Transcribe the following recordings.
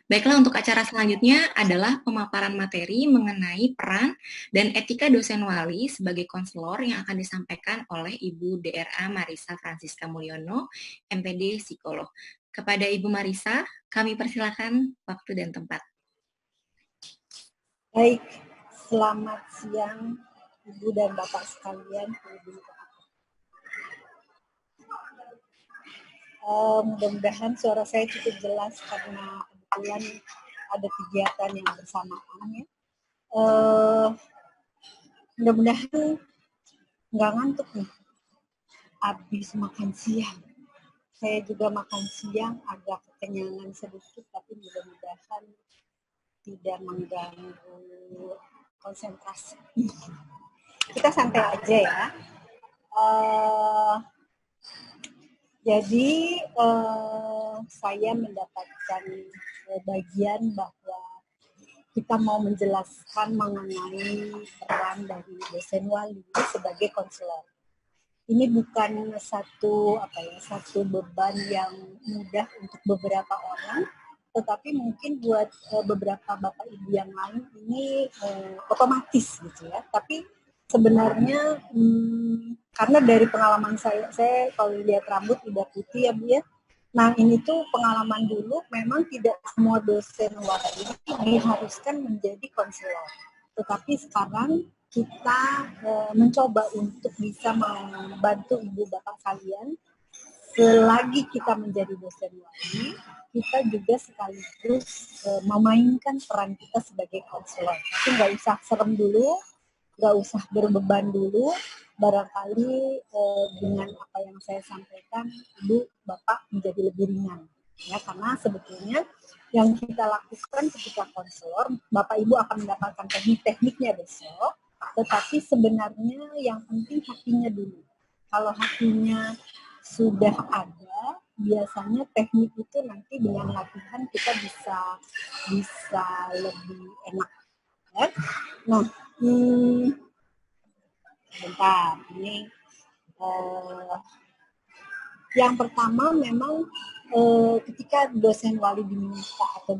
Baiklah, untuk acara selanjutnya adalah pemaparan materi mengenai peran dan etika dosen wali sebagai konselor yang akan disampaikan oleh Ibu DRA Marisa Francisca Mulyono, MPD Psikolog. Kepada Ibu Marisa, kami persilakan waktu dan tempat. Baik, selamat siang Ibu dan Bapak sekalian. Mudah-mudahan suara saya cukup jelas karena kebetulan ada kegiatan yang bersamaan ya. Mudah-mudahan nggak ngantuk nih. Habis makan siang. Saya juga makan siang agak kekenyangan sedikit, tapi mudah-mudahan tidak mengganggu konsentrasi. Kita santai aja ya. Jadi saya mendapatkan bagian bahwa kita mau menjelaskan mengenai peran dari dosen wali sebagai konselor. Ini bukan satu beban yang mudah untuk beberapa orang, tetapi mungkin buat beberapa bapak ibu yang lain ini otomatis gitu ya. Tapi sebenarnya karena dari pengalaman saya kalau lihat rambut udah putih ya Bu ya. Nah ini tuh pengalaman dulu, memang tidak semua dosen wali diharuskan menjadi konselor. Tetapi sekarang kita mencoba untuk bisa membantu ibu bapak kalian. Selagi kita menjadi dosen wali, kita juga sekaligus memainkan peran kita sebagai konselor. Tapi nggak usah serem dulu, nggak usah berbeban dulu. Barangkali dengan apa yang saya sampaikan, ibu bapak menjadi lebih ringan. Ya, karena sebetulnya yang kita lakukan ketika konselor, bapak ibu akan mendapatkan teknik-tekniknya besok, tetapi sebenarnya yang penting hatinya dulu. Kalau hatinya sudah ada, biasanya teknik itu nanti dengan latihan kita bisa lebih enak. Ya? Nah, bentar, ini yang pertama memang ketika dosen wali diminta atau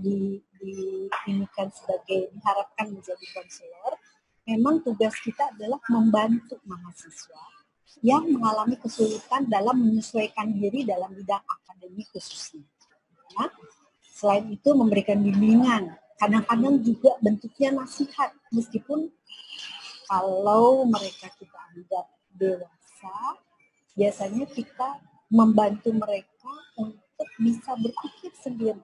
diharapkan menjadi konselor, memang tugas kita adalah membantu mahasiswa yang mengalami kesulitan dalam menyesuaikan diri dalam bidang akademik khususnya. Ya. Selain itu memberikan bimbingan, kadang-kadang juga bentuknya nasihat, meskipun kalau mereka kita anggap dewasa, biasanya kita membantu mereka untuk bisa berpikir sendiri.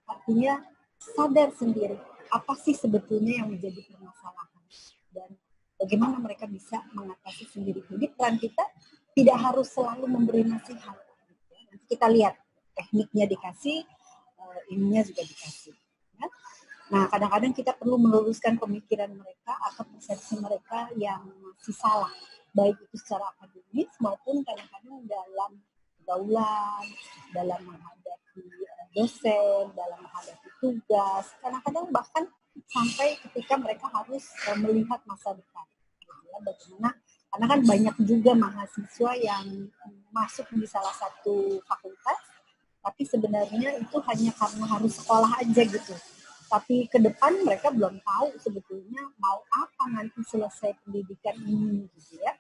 Artinya sadar sendiri apa sih sebetulnya yang menjadi permasalahan dan bagaimana mereka bisa mengatasi sendiri. Jadi peran kita tidak harus selalu memberi nasihat. Nanti kita lihat tekniknya dikasih, ininya juga dikasih. Ya. Nah, kadang-kadang kita perlu meluruskan pemikiran mereka atau persepsi mereka yang masih salah, baik itu secara akademis maupun kadang-kadang dalam pergaulan, dalam menghadapi dosen, dalam menghadapi tugas, kadang-kadang bahkan sampai ketika mereka harus melihat masa depan. Ya, bagaimana? Karena kan banyak juga mahasiswa yang masuk di salah satu fakultas, tapi sebenarnya itu hanya karena harus sekolah aja gitu. Tapi ke depan mereka belum tahu sebetulnya mau apa nanti selesai pendidikan ini gitu ya.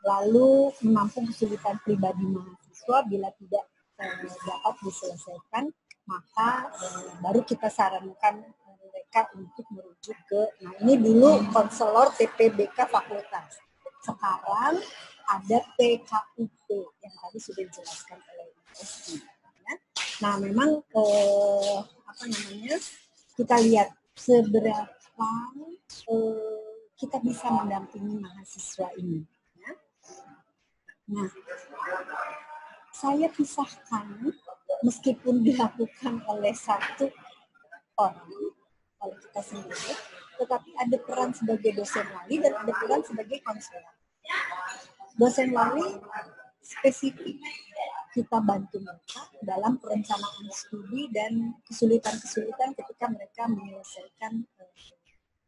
Lalu menampung kesulitan pribadi mahasiswa bila tidak dapat diselesaikan, maka baru kita sarankan mereka untuk merujuk ke, nah ini dulu konselor TPBK fakultas. Sekarang ada PKUP yang tadi sudah dijelaskan oleh ISI. Ya. Nah memang kita lihat seberapa kita bisa mendampingi mahasiswa ini. Ya. Nah, saya pisahkan meskipun dilakukan oleh satu orang, oleh kita sendiri, tetapi ada peran sebagai dosen wali dan ada peran sebagai konselor. Dosen wali spesifik kita bantu mereka dalam perencanaan studi dan kesulitan-kesulitan ketika mereka menyelesaikan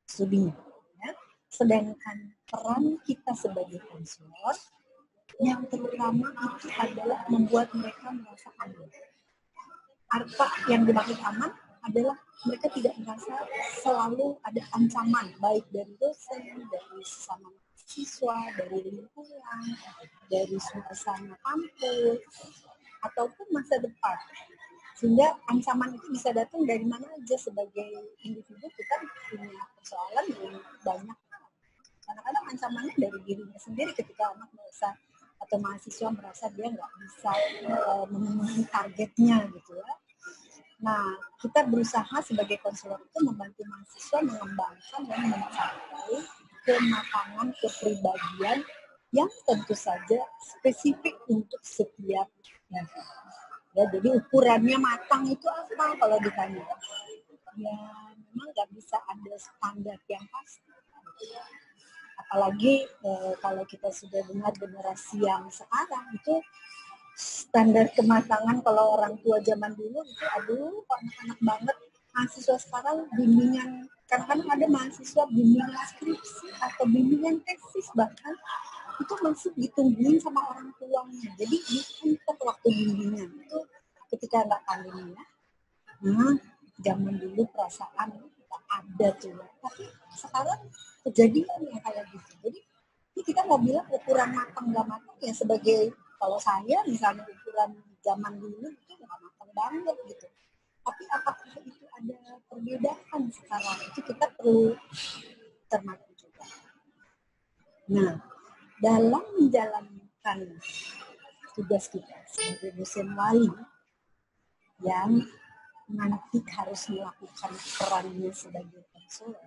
studinya. Ya. Sedangkan peran kita sebagai konselor yang terutama itu adalah membuat mereka merasa aman. Apa yang dimaksud aman? adalah mereka tidak merasa selalu ada ancaman, baik dari dosen, dari sesama siswa, dari lingkungan, dari suasana kampus, ataupun masa depan. Sehingga ancaman itu bisa datang dari mana aja. Sebagai individu kita punya persoalan yang banyak. Kadang-kadang ancamannya dari dirinya sendiri ketika anak merasa atau mahasiswa merasa dia nggak bisa memenuhi targetnya gitu ya. Nah, kita berusaha sebagai konselor itu membantu mahasiswa mengembangkan dan mencapai kematangan kepribadian yang tentu saja spesifik untuk setiap level. Ya, jadi ukurannya matang itu apa kalau ditanya? Ya, memang nggak bisa ada standar yang pasti. Apalagi kalau kita sudah dengar generasi yang sekarang itu standar kematangan kalau orang tua zaman dulu itu aduh anak-anak banget. Mahasiswa sekarang bimbingan, kadang-kadang ada mahasiswa bimbingan skripsi atau bimbingan tesis bahkan itu masih ditungguin sama orang tuanya. Jadi untuk waktu bimbingan itu ketika nggak pandemi ya. Nah, zaman dulu perasaan ada tuh, tapi sekarang kejadian yang kayak gitu. Jadi ini kita mau bilang ukuran matang nggak matang ya sebagai kalau saya misalnya ukuran zaman dulu itu nggak matang banget gitu. Tapi apakah itu ada perbedaan sekarang? Itu kita perlu cermati juga. Nah, dalam menjalankan tugas kita sebagai dosen wali yang nanti harus melakukan perannya sebagai konselor,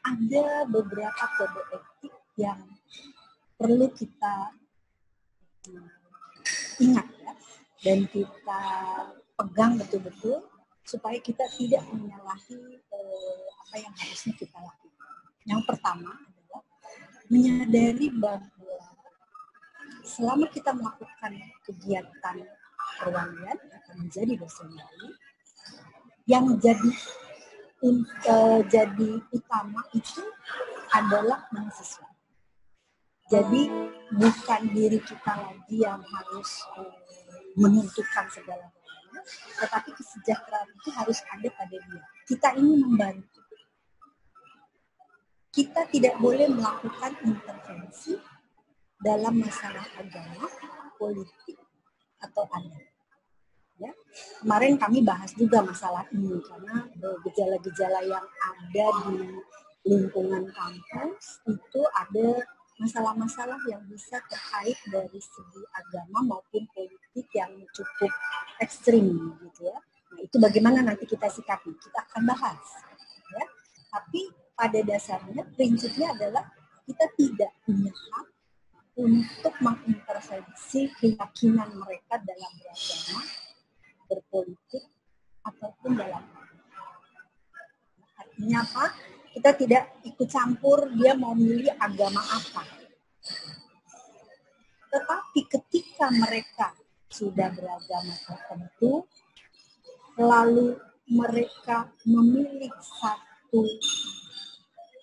ada beberapa kode etik yang perlu kita ingat ya, dan kita pegang betul-betul supaya kita tidak menyalahi apa yang harusnya kita lakukan. Yang pertama adalah menyadari bahwa selama kita melakukan kegiatan perwalian atau menjadi dosen wali, yang jadi utama itu adalah mahasiswa. Jadi bukan diri kita lagi yang harus menentukan segala-galanya, tetapi kesejahteraan itu harus ada pada dia. Kita ini membantu. Kita tidak boleh melakukan intervensi dalam masalah agama, politik, atau adat. Ya. Kemarin kami bahas juga masalah ini karena gejala-gejala yang ada di lingkungan kampus itu ada masalah-masalah yang bisa terkait dari segi agama maupun politik yang cukup ekstrim gitu ya. Nah, itu bagaimana nanti kita sikapi, kita akan bahas. Ya. Tapi pada dasarnya prinsipnya adalah kita tidak punya hak untuk mengintervensi keyakinan mereka dalam beragama, berpolitik, ataupun dalam artinya apa? Kita tidak ikut campur dia mau milih agama apa. Tetapi ketika mereka sudah beragama tertentu, lalu mereka memilih satu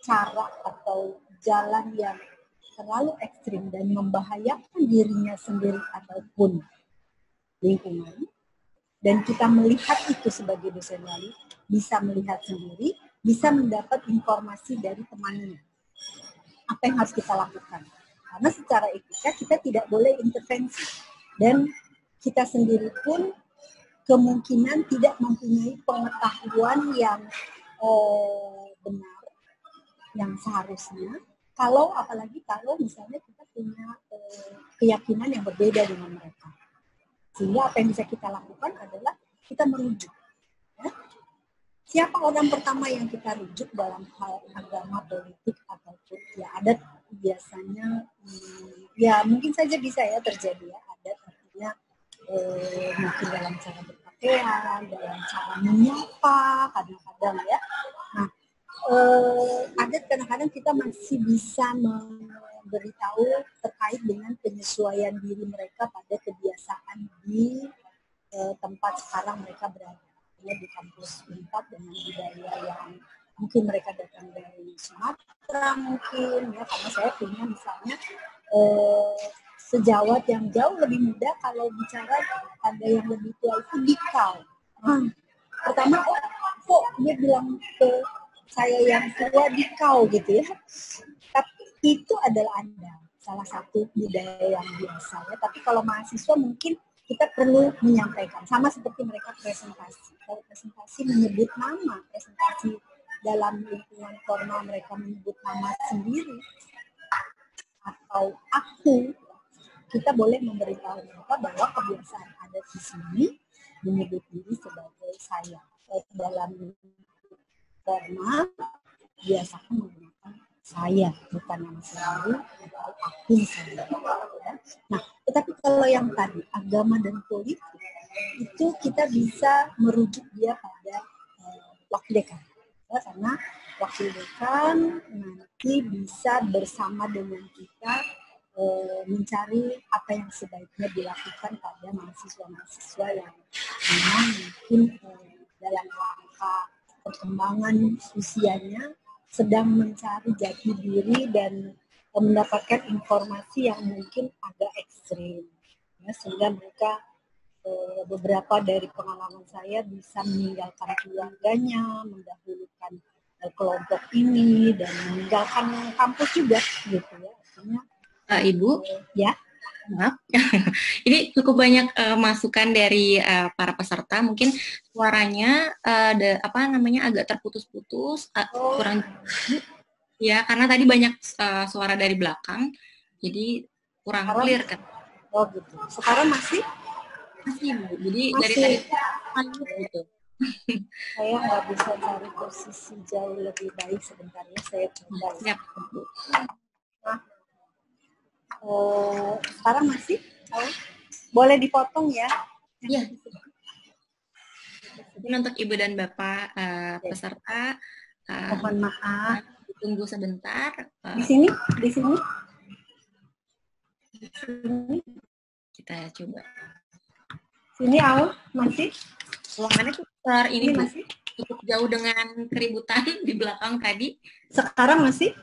cara atau jalan yang terlalu ekstrim dan membahayakan dirinya sendiri ataupun lingkungan, dan kita melihat itu sebagai dosen wali, bisa melihat sendiri, bisa mendapat informasi dari temannya. Apa yang harus kita lakukan? Karena secara etika kita tidak boleh intervensi. Dan kita sendiri pun kemungkinan tidak mempunyai pengetahuan yang benar, yang seharusnya. Apalagi kalau misalnya kita punya keyakinan yang berbeda dengan mereka. Sehingga apa yang bisa kita lakukan adalah kita merujuk. Ya. Siapa orang pertama yang kita rujuk dalam hal agama, politik, ataupun ya adat biasanya, ya mungkin saja bisa ya terjadi ya adat, artinya mungkin dalam cara berpakaian, dalam cara menyapa, kadang-kadang ya. Nah, adat kadang-kadang kita masih bisa memberitahu terkait dengan penyesuaian diri mereka pada kebiasaan di tempat sekarang mereka berada. Ya, di kampus Unpad dengan budaya yang mungkin mereka datang dari Sumatera mungkin ya, karena saya punya misalnya sejawat yang jauh lebih muda, kalau bicara ada yang lebih tua itu dikau. Pertama dia bilang ke saya yang tua di kau gitu ya. Tapi itu adalah Anda, salah satu budaya yang biasa ya. Tapi kalau mahasiswa mungkin kita perlu menyampaikan, sama seperti mereka presentasi. Kalau presentasi menyebut nama, presentasi dalam lingkungan formal mereka menyebut nama sendiri atau aku, kita boleh memberitahu mereka bahwa kebiasaan adat di sini menyebut diri sebagai saya. Dalam formal biasakan menggunakan saya, bukan nama sendiri atau aku saya. Nah, tetapi kalau yang tadi agama dan politik itu kita bisa merujuk dia pada wakil dekan, ya, karena wakil dekan nanti bisa bersama dengan kita mencari apa yang sebaiknya dilakukan pada mahasiswa-mahasiswa yang memang mungkin dalam rangka perkembangan usianya sedang mencari jati diri dan mendapatkan informasi yang mungkin agak ekstrim, ya, sehingga mereka beberapa dari pengalaman saya bisa meninggalkan keluarganya, mendahulukan kelompok ini dan meninggalkan kampus juga gitu ya. Artinya Ibu, ya, maaf, ini cukup banyak masukan dari para peserta. Mungkin suaranya agak terputus-putus, kurang ya karena tadi banyak suara dari belakang, jadi kurang sekarang, clear kan. oh gitu. Sekarang masih Bu. Jadi masih. dari tadi lanjut gitu. Saya nggak bisa cari posisi jauh lebih baik, sebentar ya, saya coba. Siap, Bu. Nah, sekarang masih? Boleh dipotong ya? Iya. Mungkin untuk Ibu dan Bapak peserta, mohon maaf. tunggu sebentar. Di sini? Di sini? Kita coba. Sini Al, masih? Ruangannya sekitar ini Bu, masih? cukup jauh dengan keributan di belakang tadi. Sekarang masih?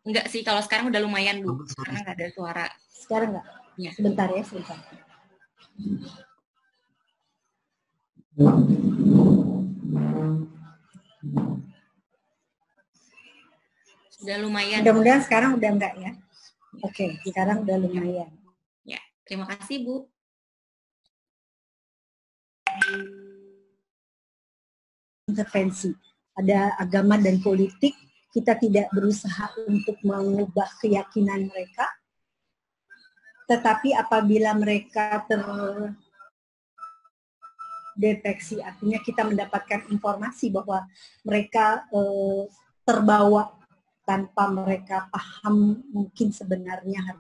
Enggak sih, kalau sekarang udah lumayan Bu, karena nggak ada suara. Sekarang nggak? Ya. Sebentar ya, sebentar. Sudah lumayan. Mudah-mudahan sekarang udah enggak ya. Oke, sekarang udah lumayan. Ya, terima kasih Bu. Intervensi. Ada agama dan politik, kita tidak berusaha untuk mengubah keyakinan mereka, tetapi apabila mereka terdeteksi, artinya kita mendapatkan informasi bahwa mereka terbawa tanpa mereka paham mungkin sebenarnya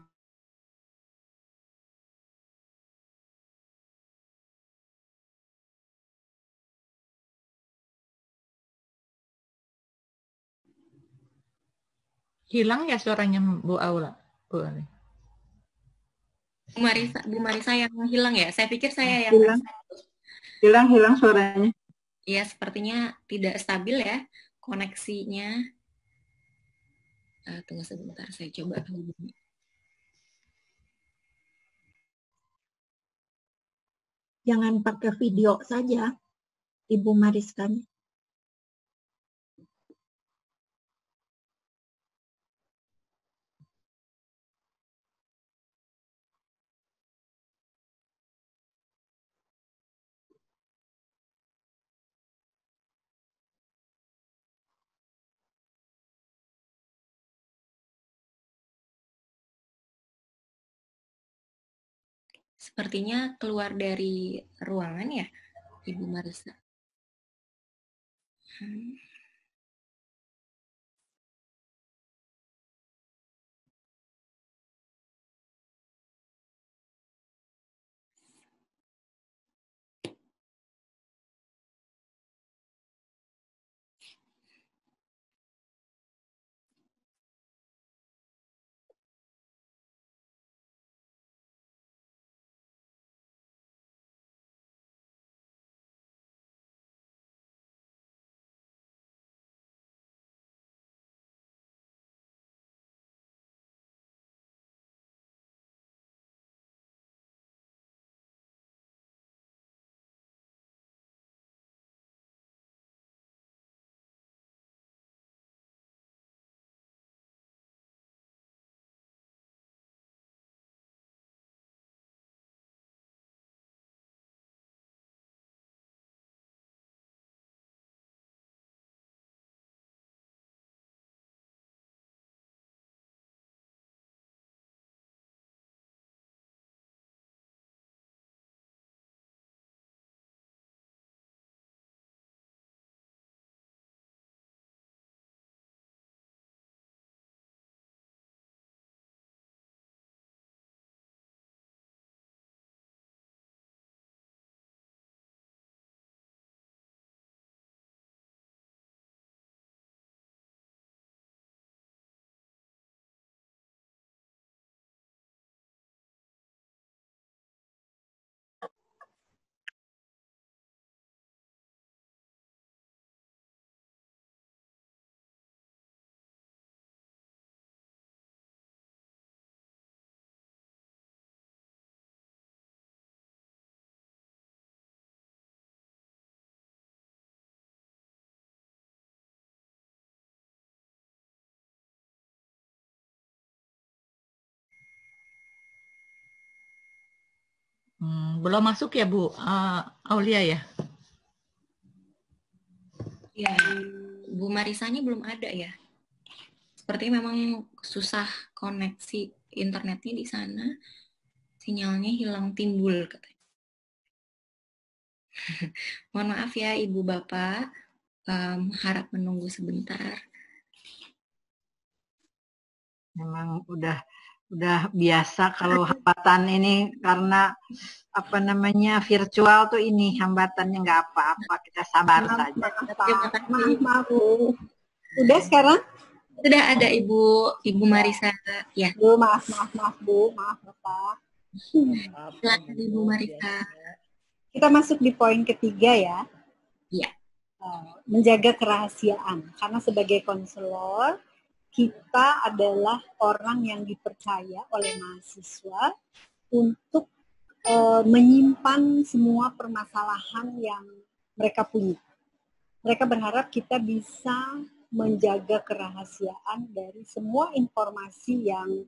hilang ya suaranya Bu Aula, Bu Ani. Bu Marisa yang hilang ya? Saya pikir saya yang hilang suaranya. Iya, sepertinya tidak stabil ya koneksinya. Tunggu sebentar, saya coba hubungi. Jangan pakai video saja, Ibu Mariskanya. Sepertinya keluar dari ruangan ya, Ibu Marisa. Belum masuk ya Bu Aulia ya? Ya, Bu Marisanya belum ada ya. Sepertinya memang susah koneksi internetnya di sana. Sinyalnya hilang timbul katanya. Mohon maaf ya Ibu Bapak, harap menunggu sebentar. Memang udah biasa kalau hambatan ini karena apa namanya virtual tuh ini hambatannya nggak apa-apa, kita sabar saja. Maaf Bu. Udah sekarang? Sudah ada Ibu Marisa ya. Bu, maaf Bu, maaf Bapak. Silakan Ibu Marisa. Kita masuk di poin ketiga ya. Iya. Menjaga kerahasiaan. Karena sebagai konselor, kita adalah orang yang dipercaya oleh mahasiswa untuk menyimpan semua permasalahan yang mereka punya. Mereka berharap kita bisa menjaga kerahasiaan dari semua informasi yang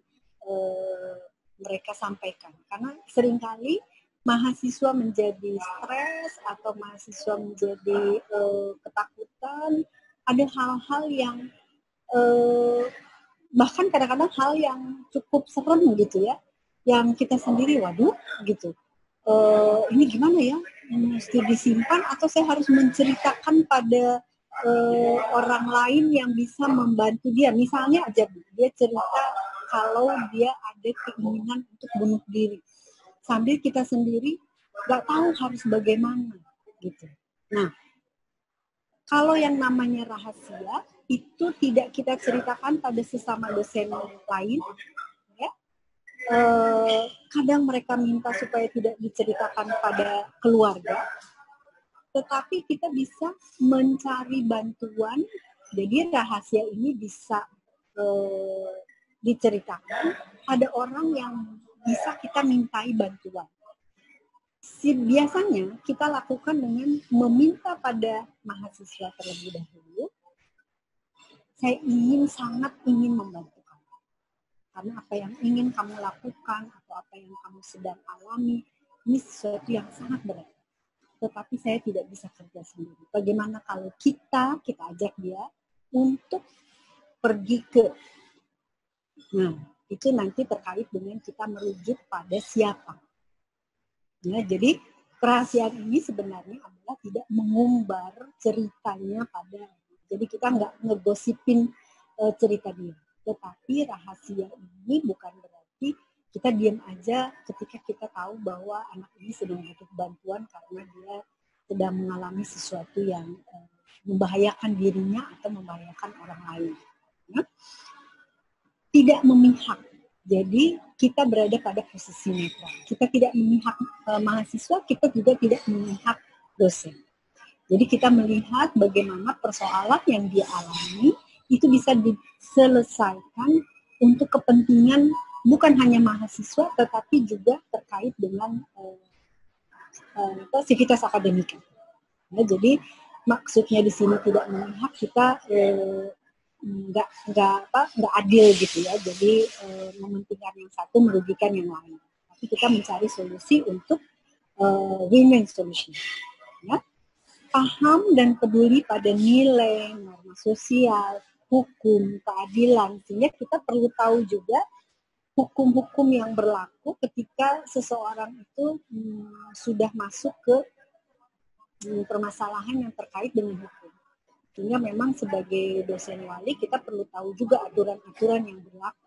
mereka sampaikan. Karena seringkali mahasiswa menjadi stres atau mahasiswa menjadi ketakutan, ada hal-hal yang bahkan kadang-kadang hal yang cukup serem gitu ya, yang kita sendiri waduh gitu, ini gimana ya, mesti disimpan atau saya harus menceritakan pada orang lain yang bisa membantu dia. Misalnya aja dia cerita kalau dia ada keinginan untuk bunuh diri, sambil kita sendiri nggak tahu harus bagaimana gitu. Nah, kalau yang namanya rahasia itu tidak kita ceritakan pada sesama dosen lain, ya. Kadang mereka minta supaya tidak diceritakan pada keluarga, tetapi kita bisa mencari bantuan, jadi rahasia ini bisa diceritakan ada orang yang bisa kita mintai bantuan. Biasanya kita lakukan dengan meminta pada mahasiswa terlebih dahulu, saya sangat ingin membantu kamu. Karena apa yang ingin kamu lakukan atau apa yang kamu sedang alami, ini sesuatu yang sangat berat. Tetapi saya tidak bisa kerja sendiri. Bagaimana kalau kita ajak dia untuk pergi ke. Nah, itu nanti terkait dengan kita merujuk pada siapa. Ya, jadi kerahasiaan ini sebenarnya adalah tidak mengumbar ceritanya pada. Jadi kita nggak ngegosipin cerita dia. Tetapi rahasia ini bukan berarti kita diam aja ketika kita tahu bahwa anak ini sedang butuh bantuan karena dia sedang mengalami sesuatu yang membahayakan dirinya atau membahayakan orang lain. Ya? Tidak memihak. Jadi kita berada pada posisi netral. Kita tidak memihak mahasiswa, kita juga tidak memihak dosen. Jadi kita melihat bagaimana persoalan yang dia alami itu bisa diselesaikan untuk kepentingan bukan hanya mahasiswa, tetapi juga terkait dengan sivitas akademika. Ya, jadi maksudnya di sini tidak memihak, kita nggak adil gitu ya. Jadi mementingkan yang satu merugikan yang lain. Tapi kita mencari solusi untuk win-win solution. Ya. Paham dan peduli pada nilai, norma sosial, hukum, keadilan, sehingga kita perlu tahu juga hukum-hukum yang berlaku ketika seseorang itu sudah masuk ke permasalahan yang terkait dengan hukum. Sehingga memang sebagai dosen wali kita perlu tahu juga aturan-aturan yang berlaku.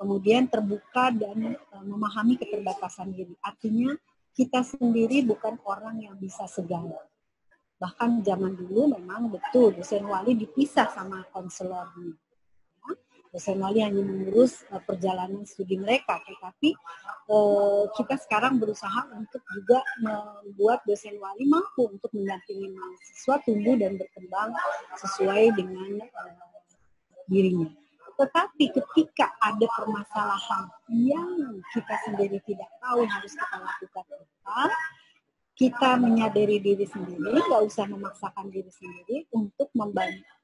Kemudian terbuka dan memahami keterbatasan diri. Artinya kita sendiri bukan orang yang bisa segala. Bahkan zaman dulu memang betul dosen wali dipisah sama konselornya. Dosen wali hanya mengurus perjalanan studi mereka, tetapi kita sekarang berusaha untuk juga membuat dosen wali mampu untuk mendampingi mahasiswa tumbuh dan berkembang sesuai dengan dirinya. Tetapi ketika ada permasalahan yang kita sendiri tidak tahu harus kita lakukan apa, kita menyadari diri sendiri, nggak usah memaksakan diri sendiri untuk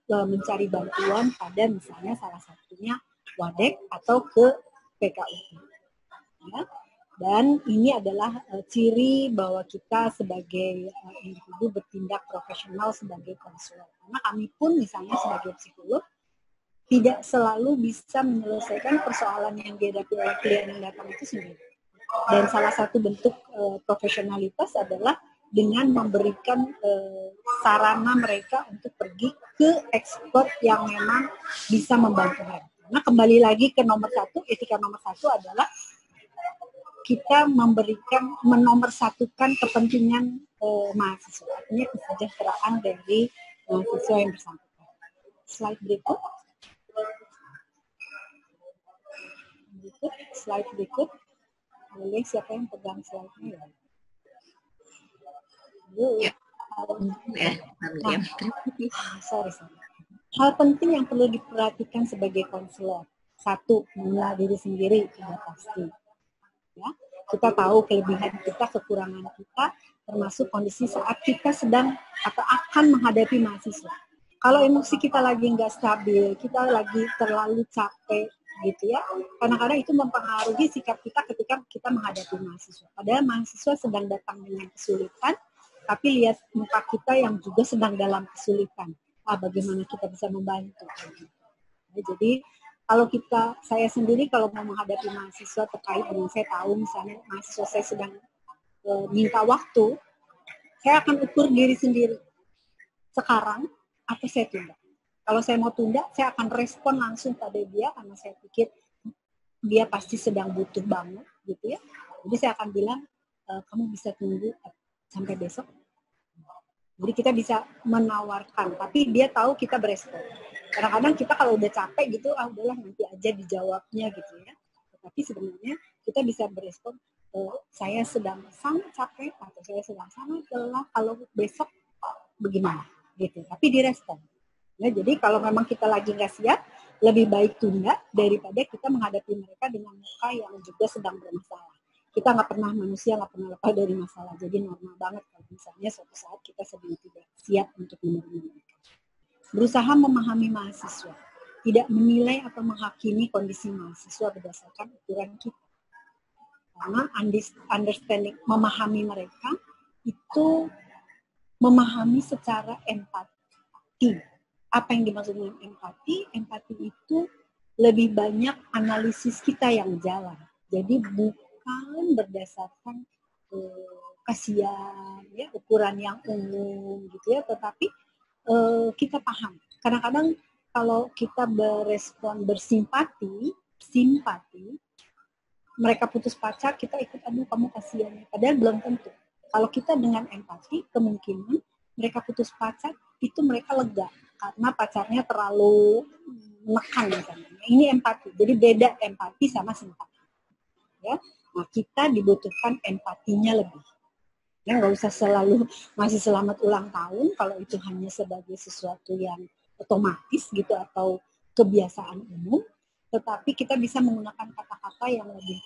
mencari bantuan pada misalnya salah satunya WADEK atau ke PKUT. Ya. Dan ini adalah ciri bahwa kita sebagai individu bertindak profesional sebagai konselor. Karena kami pun misalnya sebagai psikolog tidak selalu bisa menyelesaikan persoalan yang dihadapi oleh klien yang datang itu sendiri. Dan salah satu bentuk profesionalitas adalah dengan memberikan sarana mereka untuk pergi ke expert yang memang bisa membantu mereka. Karena kembali lagi ke nomor satu, etika nomor satu adalah kita menomorsatukan kepentingan mahasiswa, artinya kesejahteraan dari mahasiswa yang bersangkutan. Slide berikut. Slide berikut. Boleh siapa yang pegang slide-nya ya? Sorry. Hal penting yang perlu diperhatikan sebagai konselor. Satu, mengenal diri sendiri, sudah pasti. Ya, kita tahu kelebihan kita, kekurangan kita, termasuk kondisi saat kita sedang atau akan menghadapi mahasiswa. Kalau emosi kita lagi nggak stabil, kita lagi terlalu capek, gitu ya. Kadang-kadang itu mempengaruhi sikap kita ketika kita menghadapi mahasiswa. Padahal mahasiswa sedang datang dengan kesulitan, tapi lihat muka kita yang juga sedang dalam kesulitan. Bagaimana kita bisa membantu? Nah, jadi kalau saya sendiri kalau mau menghadapi mahasiswa terkait dengan saya tahu misalnya mahasiswa saya sedang minta waktu, saya akan ukur diri sendiri. Sekarang, apa saya tunda? Kalau saya mau tunda, saya akan respon langsung pada dia karena saya pikir dia pasti sedang butuh banget, gitu ya. Jadi saya akan bilang, kamu bisa tunggu sampai besok. Jadi kita bisa menawarkan, tapi dia tahu kita berespon. Kadang-kadang kita kalau udah capek gitu, udahlah nanti aja dijawabnya gitu ya. Tapi sebenarnya kita bisa berespon, saya sedang sangat capek atau saya sedang sangat lelah, kalau besok bagaimana gitu. Tapi direspon. Ya, jadi kalau memang kita lagi nggak siap, lebih baik tunda daripada kita menghadapi mereka dengan muka yang juga sedang bermasalah. Kita manusia nggak pernah lepas dari masalah. Jadi normal banget kalau misalnya suatu saat kita sedang tidak siap untuk menerima mereka. Berusaha memahami mahasiswa, tidak menilai atau menghakimi kondisi mahasiswa berdasarkan ukuran kita. Karena understanding, memahami mereka itu memahami secara empati. Apa yang dimaksud dengan empati? Empati itu lebih banyak analisis kita yang jalan. Jadi bukan berdasarkan kasihan, ya, ukuran yang umum gitu ya, tetapi kita paham. Kadang-kadang kalau kita berespon bersimpati, mereka putus pacar, kita ikut, aduh kamu kasihan. Padahal belum tentu. Kalau kita dengan empati, kemungkinan mereka putus pacar, itu mereka lega. Karena pacarnya terlalu menekan misalnya. Ini empati. Jadi beda empati sama simpati. Ya. Nah, kita dibutuhkan empatinya lebih. Ya, nggak usah selalu masih selamat ulang tahun kalau itu hanya sebagai sesuatu yang otomatis gitu atau kebiasaan umum, tetapi kita bisa menggunakan kata-kata yang lebih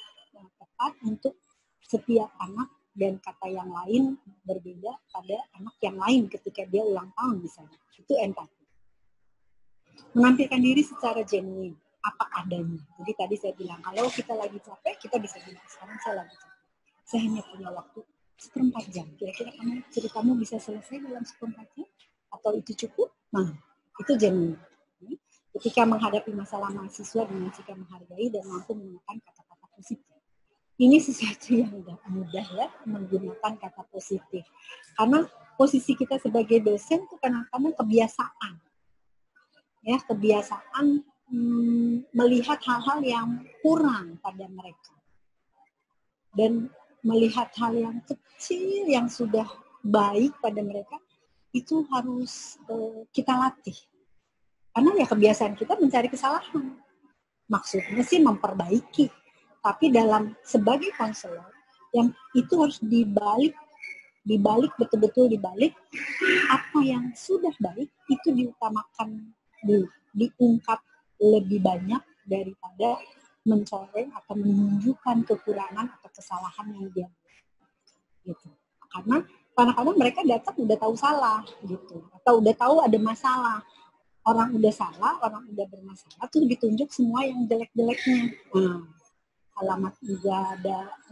tepat untuk setiap anak dan kata yang lain berbeda pada anak yang lain ketika dia ulang tahun misalnya. Itu empati. Menampilkan diri secara genuine, apa adanya. Jadi tadi saya bilang, kalau kita lagi capek, kita bisa bilang, sekarang saya lagi capek. Saya hanya punya waktu 1/4 jam. Kira-kira ceritamu bisa selesai dalam 1/4 jam? Atau itu cukup? Nah, itu genuine. Ketika menghadapi masalah mahasiswa dengan sikap menghargai dan mampu menggunakan kata-kata positif. Ini sesuatu yang mudah ya, menggunakan kata positif. Karena posisi kita sebagai dosen itu kadang-kadang kebiasaan. Ya, kebiasaan melihat hal-hal yang kurang pada mereka. Dan melihat hal yang kecil yang sudah baik pada mereka, itu harus kita latih. Karena ya kebiasaan kita mencari kesalahan. Maksudnya sih memperbaiki. Tapi sebagai konselor, yang itu harus dibalik betul-betul dibalik, apa yang sudah baik itu diutamakan dulu, diungkap lebih banyak daripada mencoreng atau menunjukkan kekurangan atau kesalahan yang dia buat. Gitu. Karena kadang-kadang mereka datang udah tahu salah gitu, atau udah tahu ada masalah. Orang udah salah, orang udah bermasalah, tuh ditunjuk semua yang jelek-jeleknya. alamat nggak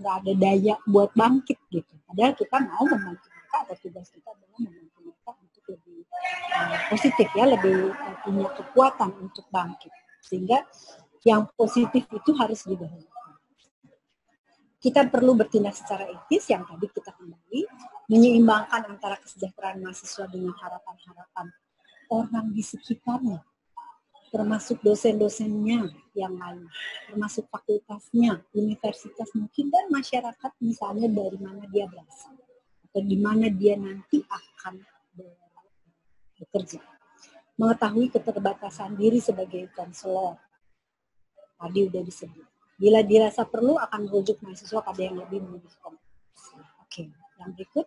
ada daya buat bangkit gitu. Padahal kita mau membantu mereka, atau tugas kita adalah membantu mereka untuk lebih positif ya, lebih punya kekuatan untuk bangkit. Sehingga yang positif itu harus didahulukan. Kita perlu bertindak secara etis yang tadi kita kembali, menyeimbangkan antara kesejahteraan mahasiswa dengan harapan-harapan orang di sekitarnya, termasuk dosen-dosennya yang lain, termasuk fakultasnya, universitas mungkin, dan masyarakat misalnya dari mana dia berasal, atau di mana dia nanti akan bekerja. Mengetahui keterbatasan diri sebagai konselor, tadi udah disebut. Bila dirasa perlu akan merujuk mahasiswa pada yang lebih membutuhkan. Oke, yang berikut.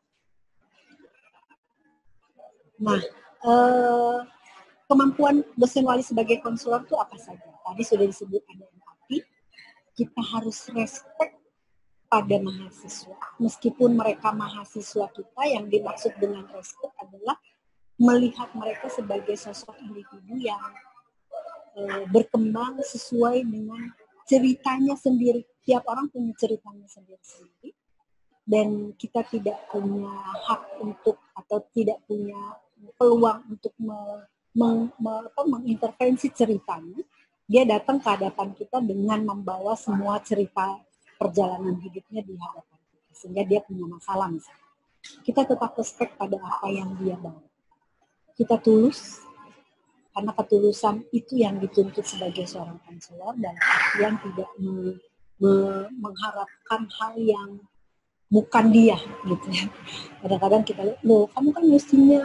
Nah, kemampuan dosen wali sebagai konselor itu apa saja? Tadi sudah disebut ada empati. Kita harus respect pada mahasiswa. Meskipun mereka mahasiswa kita, yang dimaksud dengan respect adalah melihat mereka sebagai sosok individu yang berkembang sesuai dengan ceritanya sendiri. Tiap orang punya ceritanya sendiri-sendiri. Dan kita tidak punya hak untuk, atau tidak punya peluang untuk mengintervensi ceritanya. Dia datang ke hadapan kita dengan membawa semua cerita perjalanan hidupnya di hadapan kita. Sehingga dia punya masalah misalnya. Kita tetap respect pada apa yang dia bawa. Kita tulus, karena ketulusan itu yang dituntut sebagai seorang konselor, dan artian tidak mengharapkan hal yang bukan dia gitu ya. Kadang-kadang kita lihat, loh kamu kan mestinya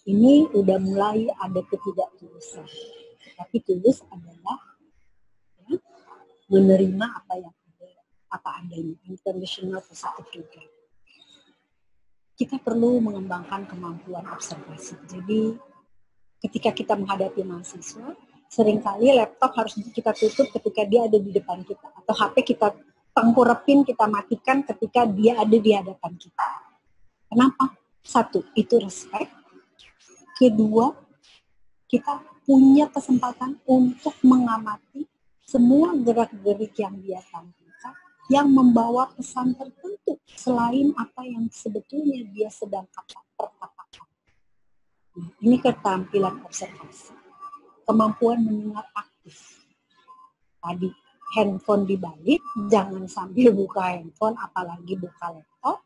ini udah mulai ada ketidaktulusan. Tapi tulus adalah ya, menerima apa adanya, international positive regard. Kita perlu mengembangkan kemampuan observasi. Jadi ketika kita menghadapi mahasiswa, seringkali laptop harus kita tutup ketika dia ada di depan kita, atau HP kita tengkurepin, kita matikan ketika dia ada di hadapan kita. Kenapa? Satu, itu respect. Kedua, kita punya kesempatan untuk mengamati semua gerak-gerik yang dia tampilkan, yang membawa pesan tertentu selain apa yang sebetulnya dia sedang perkatakan. Ini keterampilan observasi. Kemampuan mendengar aktif. Tadi, handphone dibalik, jangan sambil buka handphone, apalagi buka laptop.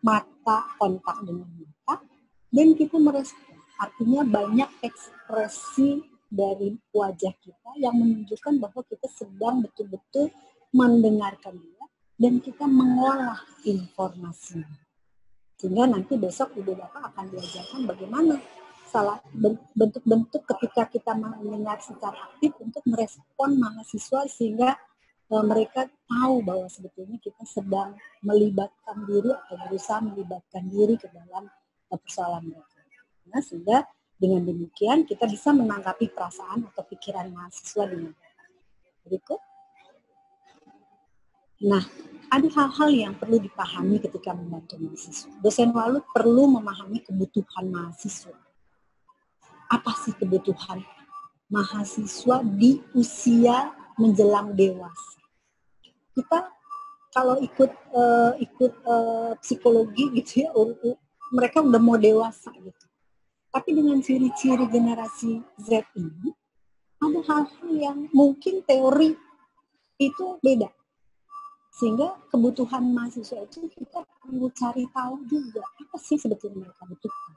Mata kontak dengan mata, dan kita merespon. Artinya banyak ekspresi dari wajah kita yang menunjukkan bahwa kita sedang betul-betul mendengarkan dia, dan kita mengolah informasinya. Sehingga nanti besok Ibu Bapak akan diajarkan bagaimana bentuk-bentuk ketika kita mendengar secara aktif untuk merespon mahasiswa, sehingga mereka tahu bahwa sebetulnya kita sedang melibatkan diri atau berusaha melibatkan diri ke dalam persoalan mereka. Nah, sehingga dengan demikian kita bisa menanggapi perasaan atau pikiran mahasiswa dengan berikut. Nah, ada hal-hal yang perlu dipahami ketika membantu mahasiswa. Dosen wali perlu memahami kebutuhan mahasiswa. Apa sih kebutuhan mahasiswa di usia menjelang dewasa? Kita kalau ikut psikologi gitu ya, mereka udah mau dewasa gitu. Tapi dengan ciri-ciri generasi Z ini, ada hal-hal yang mungkin teori itu beda. Sehingga kebutuhan mahasiswa itu kita perlu cari tahu juga apa sih sebetulnya mereka butuhkan.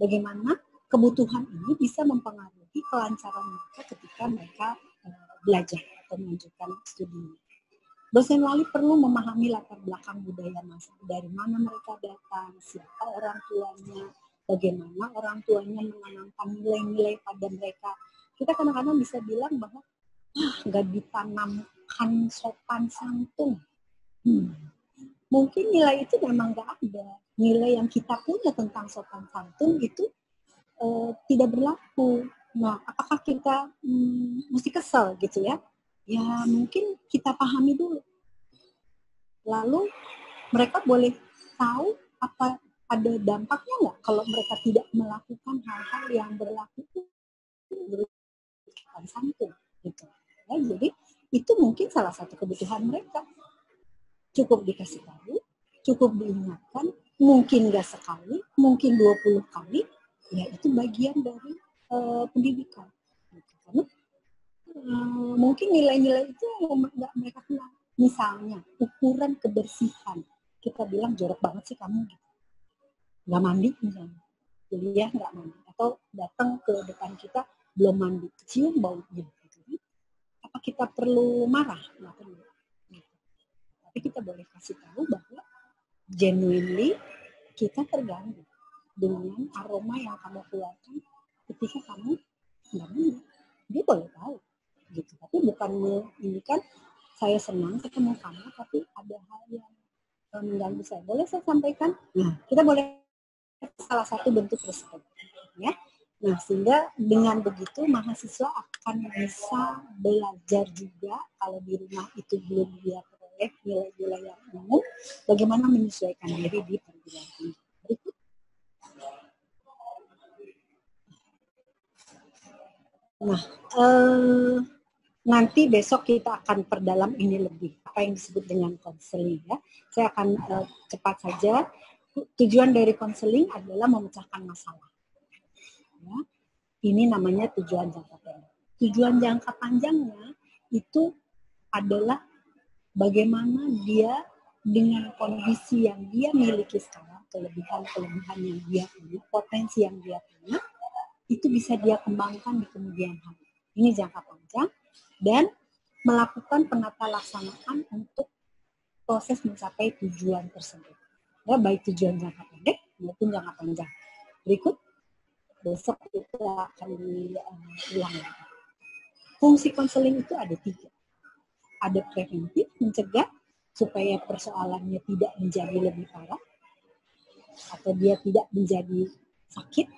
Bagaimana kebutuhan ini bisa mempengaruhi kelancaran mereka ketika mereka belajar atau melanjutkan studi. Dosen wali perlu memahami latar belakang budaya mahasiswa, dari mana mereka datang, siapa orang tuanya, bagaimana orang tuanya menanamkan nilai-nilai pada mereka. Kita kadang-kadang bisa bilang bahwa nggak ditanamkan sopan santun. Mungkin nilai itu memang nggak ada. Nilai yang kita punya tentang sopan santun itu tidak berlaku. Nah, apakah kita mesti kesel gitu ya? Ya mungkin kita pahami dulu. Lalu mereka boleh tahu apa ada dampaknya nggak kalau mereka tidak melakukan hal-hal yang berlaku sopan santun gitu. Ya, jadi itu mungkin salah satu kebutuhan mereka. Cukup dikasih tahu, cukup diingatkan, mungkin nggak sekali, mungkin 20 kali, ya itu bagian dari pendidikan. Karena mungkin nilai-nilai itu nggak mereka kenal. Misalnya ukuran kebersihan, kita bilang jorok banget sih kamu, nggak mandi misalnya, kuliah nggak mandi, atau datang ke depan kita belum mandi, cium baunya. Apa kita perlu marah? Nggak perlu. Tapi kita boleh kasih tahu bahwa genuinely kita terganggu dengan aroma yang kamu keluarkan ketika kamu nggak mandi. Dia boleh tahu, gitu. Tapi bukan ini kan saya senang ketemu kamu, tapi ada hal yang mengganggu saya. Boleh saya sampaikan? Nah, kita boleh salah satu bentuk respect, ya. Nah, sehingga dengan begitu mahasiswa akan bisa belajar juga kalau di rumah itu belum dia peroleh nilai-nilai yang umum, bagaimana menyesuaikan diri di perguruan tinggi. Berikut. Nah, nanti besok kita akan perdalam ini lebih, apa yang disebut dengan konseling, ya. Saya akan cepat saja. Tujuan dari konseling adalah memecahkan masalah. Ya, ini namanya tujuan jangka pendek. Tujuan jangka panjangnya itu adalah bagaimana dia dengan kondisi yang dia miliki sekarang, kelebihan-kelebihan yang dia punya, potensi yang dia punya, itu bisa dia kembangkan di kemudian hari. Ini jangka panjang, dan melakukan penata laksanaan untuk proses mencapai tujuan tersebut. Ya, baik tujuan jangka pendek maupun jangka panjang. Berikut, besok kita akan ulang lagi. Fungsi konseling itu ada 3. Ada preventif, mencegah supaya persoalannya tidak menjadi lebih parah, atau dia tidak menjadi sakit,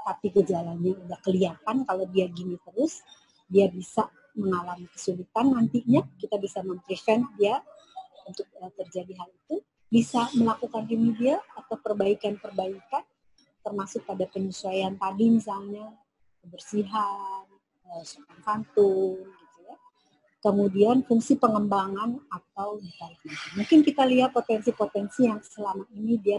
tapi gejalanya udah kelihatan. Kalau dia gini terus, dia bisa mengalami kesulitan nantinya. Kita bisa memprevent dia untuk terjadi hal itu. Bisa melakukan remedial atau perbaikan-perbaikan, termasuk pada penyesuaian tadi, misalnya kebersihan, sopan santun, gitu ya. Kemudian fungsi pengembangan atau ditarik. Mungkin kita lihat potensi-potensi yang selama ini dia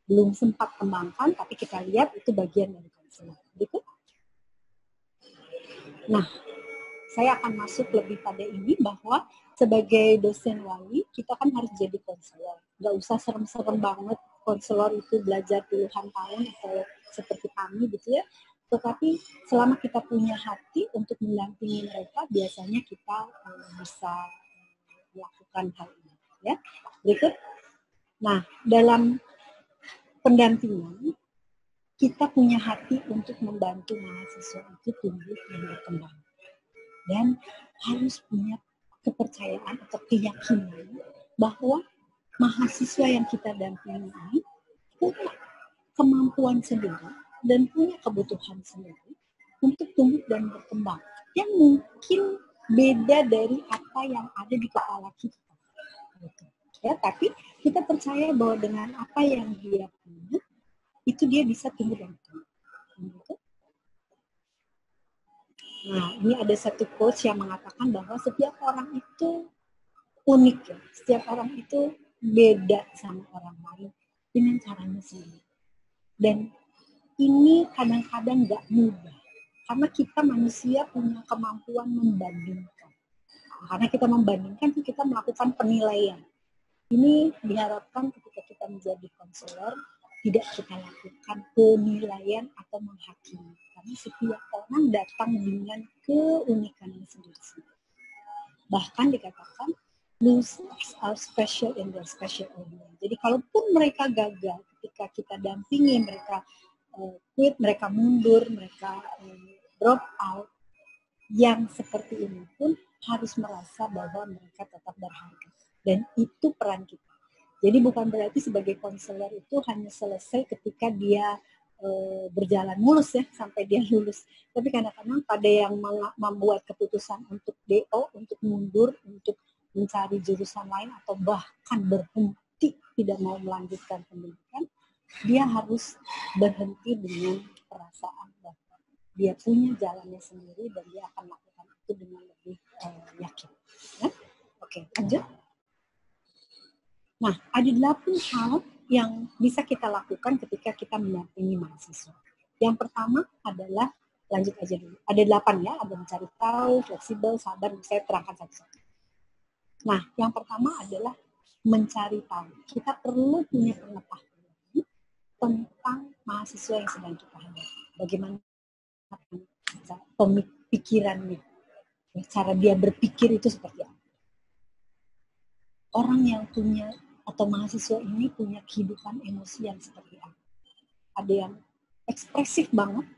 belum sempat kembangkan, tapi kita lihat itu bagian dari konseling. Berikut. Nah, saya akan masuk lebih pada ini, bahwa sebagai dosen wali, kita kan harus jadi konselor. Nggak usah serem-serem banget konselor itu belajar puluhan tahun atau seperti kami gitu ya. Tetapi selama kita punya hati untuk mendampingi mereka, biasanya kita bisa melakukan hal ini. Ya. Berikut. Nah, dalam pendampingan, kita punya hati untuk membantu mahasiswa itu tumbuh dan berkembang. Dan harus punya kepercayaan atau keyakinan bahwa mahasiswa yang kita dampingi ini punya kemampuan sendiri dan punya kebutuhan sendiri untuk tumbuh dan berkembang yang mungkin beda dari apa yang ada di kepala kita. Ya, tapi kita percaya bahwa dengan apa yang dia punya, itu dia bisa tumbuh dan berkembang. Nah, ini ada satu quotes yang mengatakan bahwa setiap orang itu unik, ya. Setiap orang itu beda sama orang lain dengan caranya sendiri. Dan ini kadang-kadang nggak mudah, karena kita manusia punya kemampuan membandingkan. Karena kita membandingkan, kita melakukan penilaian. Ini diharapkan ketika kita menjadi konselor, tidak kita lakukan penilaian atau menghakimi. Karena setiap orang datang dengan keunikannya sendiri-sendiri. Bahkan dikatakan, losers are special in their special audience. Jadi kalaupun mereka gagal, ketika kita dampingi mereka quit, mereka mundur, mereka drop out, yang seperti ini pun harus merasa bahwa mereka tetap berharga. Dan itu peran kita. Jadi bukan berarti sebagai konselor itu hanya selesai ketika dia berjalan mulus ya, sampai dia lulus. Tapi kadang-kadang pada yang membuat keputusan untuk DO, untuk mundur, untuk mencari jurusan lain, atau bahkan berhenti tidak mau melanjutkan pendidikan, dia harus berhenti dengan perasaan bahwa dia punya jalannya sendiri dan dia akan melakukan itu dengan lebih Oke, lanjut. Nah, ada 8 hal yang bisa kita lakukan ketika kita mendampingi mahasiswa. Yang pertama adalah, lanjut aja dulu. Ada 8 ya, ada mencari tahu, fleksibel, sabar, saya terangkan satu-satu. Nah, yang pertama adalah mencari tahu. Kita perlu punya pengetahuan tentang mahasiswa yang sedang kita hadapi. Bagaimana pemikirannya, cara dia berpikir itu seperti apa. Orang yang punya atau mahasiswa ini punya kehidupan emosi yang seperti apa. Ada yang ekspresif banget,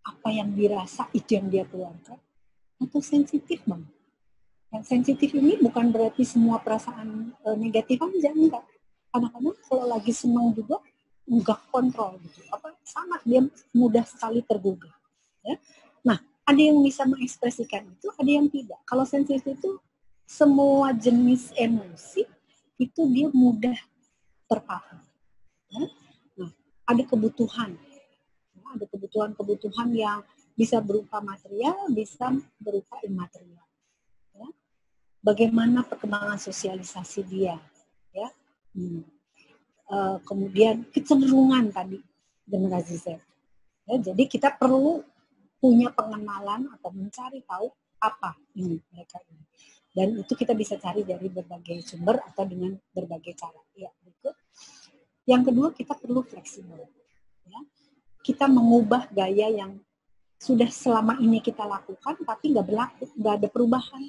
apa yang dirasa itu yang dia keluarkan, atau sensitif banget. Yang sensitif ini bukan berarti semua perasaan negatif aja, enggak. Kadang-kadang kalau lagi senang juga enggak kontrol gitu. Apa sama dia mudah sekali tergugah. Ya. Nah, ada yang bisa mengekspresikan itu, ada yang tidak. Kalau sensitif itu semua jenis emosi itu dia mudah terpapar. Ya. Nah, ada kebutuhan. Ya, ada kebutuhan-kebutuhan yang bisa berupa material, bisa berupa imaterial. Ya. Bagaimana perkembangan sosialisasi dia, ya. Kemudian kecenderungan tadi generasi Z. Ya, jadi kita perlu punya pengenalan atau mencari tahu apa ini mereka ini. Dan itu kita bisa cari dari berbagai sumber atau dengan berbagai cara. Ya, berikut. Yang kedua, kita perlu fleksibel. Ya. Kita mengubah gaya yang sudah selama ini kita lakukan, tapi nggak berlaku, nggak ada perubahan.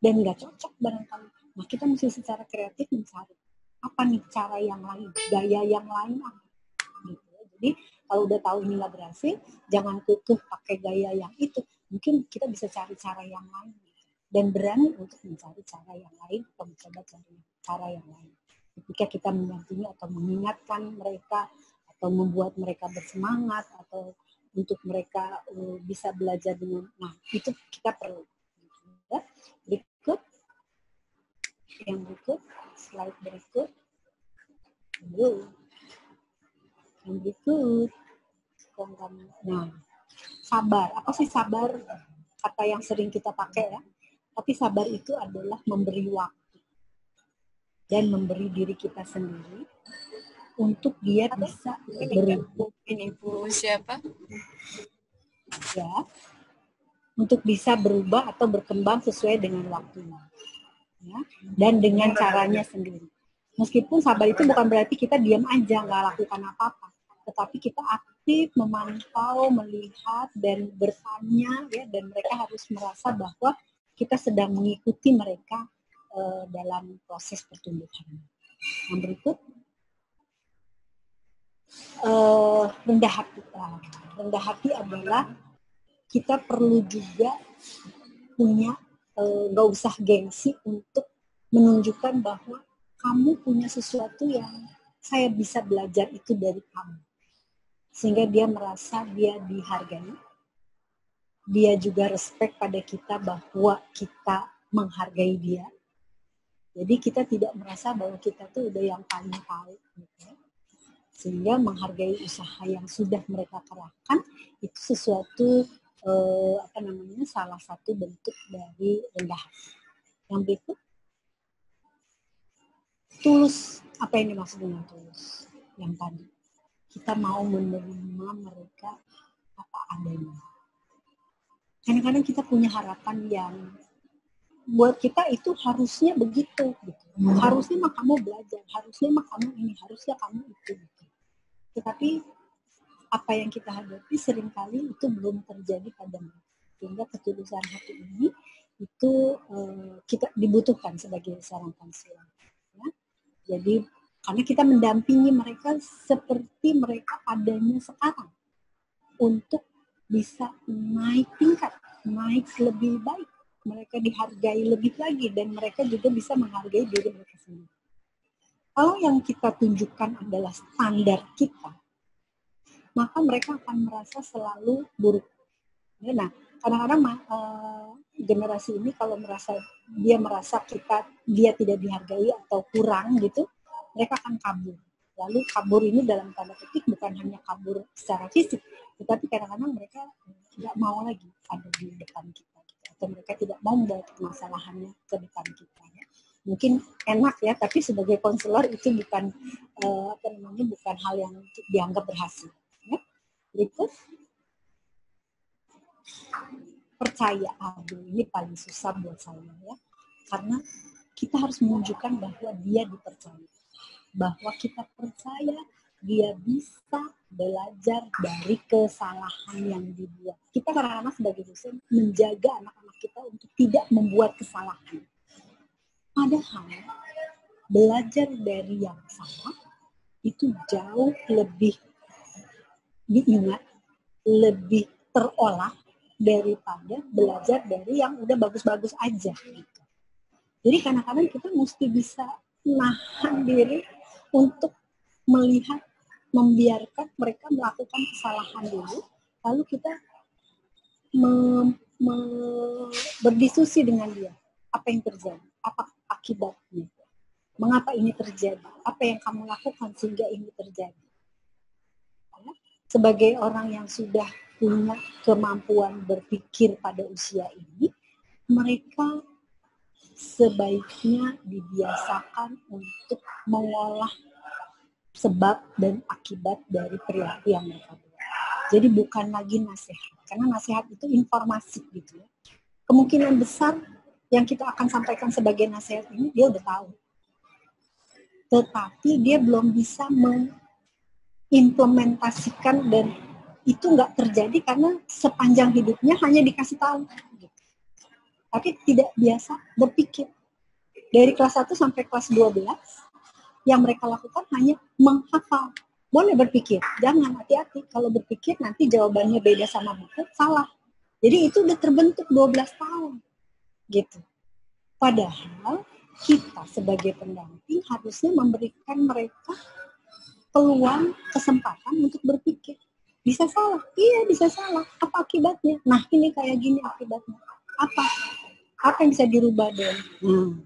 Dan nggak cocok barangkali. Nah, kita mesti secara kreatif mencari apa nih cara yang lain, gaya yang lain apa. Gitu. Jadi kalau udah tahu ini nggak berhasil, jangan kukuh pakai gaya yang itu. Mungkin kita bisa cari cara yang lain. Dan berani untuk mencari cara yang lain atau mencoba cari cara yang lain. Ketika kita mendampingi atau mengingatkan mereka atau membuat mereka bersemangat atau untuk mereka bisa belajar dengan, nah itu kita perlu. Ya. Berikut, yang berikut, slide berikut. Yang berikut. Nah, sabar. Apa sih sabar? Kata yang sering kita pakai ya. Tapi sabar itu adalah memberi waktu dan memberi diri kita sendiri untuk dia bisa berubah. Ini Bu siapa? Ya, untuk bisa berubah atau berkembang sesuai dengan waktunya. Ya, dan dengan caranya sendiri. Meskipun sabar itu bukan berarti kita diam aja, nggak lakukan apa-apa. Tetapi kita aktif memantau, melihat, dan bertanya, ya, dan mereka harus merasa bahwa kita sedang mengikuti mereka dalam proses pertumbuhan. Yang berikut, rendah hati. Rendah hati adalah kita perlu juga punya, nggak usah gengsi untuk menunjukkan bahwa kamu punya sesuatu yang saya bisa belajar itu dari kamu. Sehingga dia merasa dia dihargai. Dia juga respect pada kita bahwa kita menghargai dia. Jadi kita tidak merasa bahwa kita tuh udah yang paling tahu. Gitu. Sehingga menghargai usaha yang sudah mereka kerahkan itu sesuatu salah satu bentuk dari rendah hati. Yang berikut, tulus. Apa yang dimaksud dengan tulus? Yang tadi, kita mau menerima mereka apa adanya. Kadang-kadang kita punya harapan yang buat kita itu harusnya begitu. Gitu. Harusnya mah kamu belajar, harusnya mah kamu ini, harusnya kamu itu. Gitu. Tetapi apa yang kita hadapi seringkali itu belum terjadi pada mereka. Sehingga ketulusan hati ini itu kita dibutuhkan sebagai seorang konselor. Ya. Jadi karena kita mendampingi mereka seperti mereka adanya sekarang untuk bisa naik tingkat, naik lebih baik, mereka dihargai lebih lagi dan mereka juga bisa menghargai diri mereka sendiri. Kalau yang kita tunjukkan adalah standar kita, maka mereka akan merasa selalu buruk. Nah, kadang-kadang generasi ini kalau merasa dia tidak dihargai atau kurang gitu, mereka akan kabur. Lalu kabur ini dalam tanda petik bukan hanya kabur secara fisik, tetapi kadang-kadang mereka tidak mau lagi ada di depan kita. atau mereka tidak mau membawa permasalahannya ke depan kita. Ya. Mungkin enak ya, tapi sebagai konselor itu bukan bukan hal yang dianggap berhasil. Ya. Berikut, percaya. Aduh, ini paling susah buat saya ya, karena kita harus menunjukkan bahwa dia dipercaya, bahwa kita percaya dia bisa belajar dari kesalahan yang dibuat. Kita kadang-kadang sebagai dosen menjaga anak-anak kita untuk tidak membuat kesalahan. Padahal belajar dari yang salah itu jauh lebih diingat, lebih terolah daripada belajar dari yang udah bagus-bagus aja. Gitu. Jadi kadang-kadang kita mesti bisa nahan diri untuk melihat, membiarkan mereka melakukan kesalahan dulu, lalu kita berdiskusi dengan dia. Apa yang terjadi? Apa akibatnya? Mengapa ini terjadi? Apa yang kamu lakukan sehingga ini terjadi? Ya? Sebagai orang yang sudah punya kemampuan berpikir pada usia ini, mereka sebaiknya dibiasakan untuk mengolah sebab dan akibat dari perilaku yang mereka buat. Jadi bukan lagi nasihat, karena nasihat itu informasi gitu ya. Kemungkinan besar yang kita akan sampaikan sebagai nasihat ini dia udah tahu. Tetapi dia belum bisa mengimplementasikan, dan itu nggak terjadi karena sepanjang hidupnya hanya dikasih tahu. Gitu. Tapi tidak biasa berpikir. Dari kelas 1 sampai kelas 12, yang mereka lakukan hanya menghafal. Boleh berpikir, jangan, hati-hati. Kalau berpikir nanti jawabannya beda sama buku, salah. Jadi itu udah terbentuk 12 tahun. Gitu. Padahal kita sebagai pendamping harusnya memberikan mereka peluang, kesempatan untuk berpikir. Bisa salah? Iya, bisa salah. Apa akibatnya? Nah, ini kayak gini akibatnya. Apa yang bisa dirubah dong?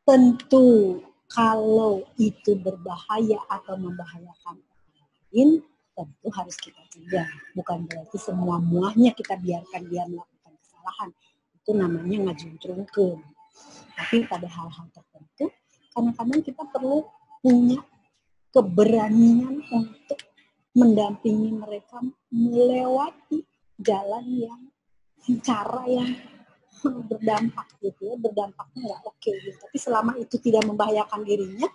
Tentu kalau itu berbahaya atau membahayakan orang lain, tentu harus kita cegah. Bukan berarti semua muanya kita biarkan dia melakukan kesalahan. Itu namanya ngajuntrungkeun. Tapi pada hal-hal tertentu, kadang-kadang kita perlu punya keberanian untuk mendampingi mereka melewati jalan yang, cara yang berdampak gitu ya, berdampaknya nggak oke gitu. Tapi selama itu tidak membahayakan dirinya,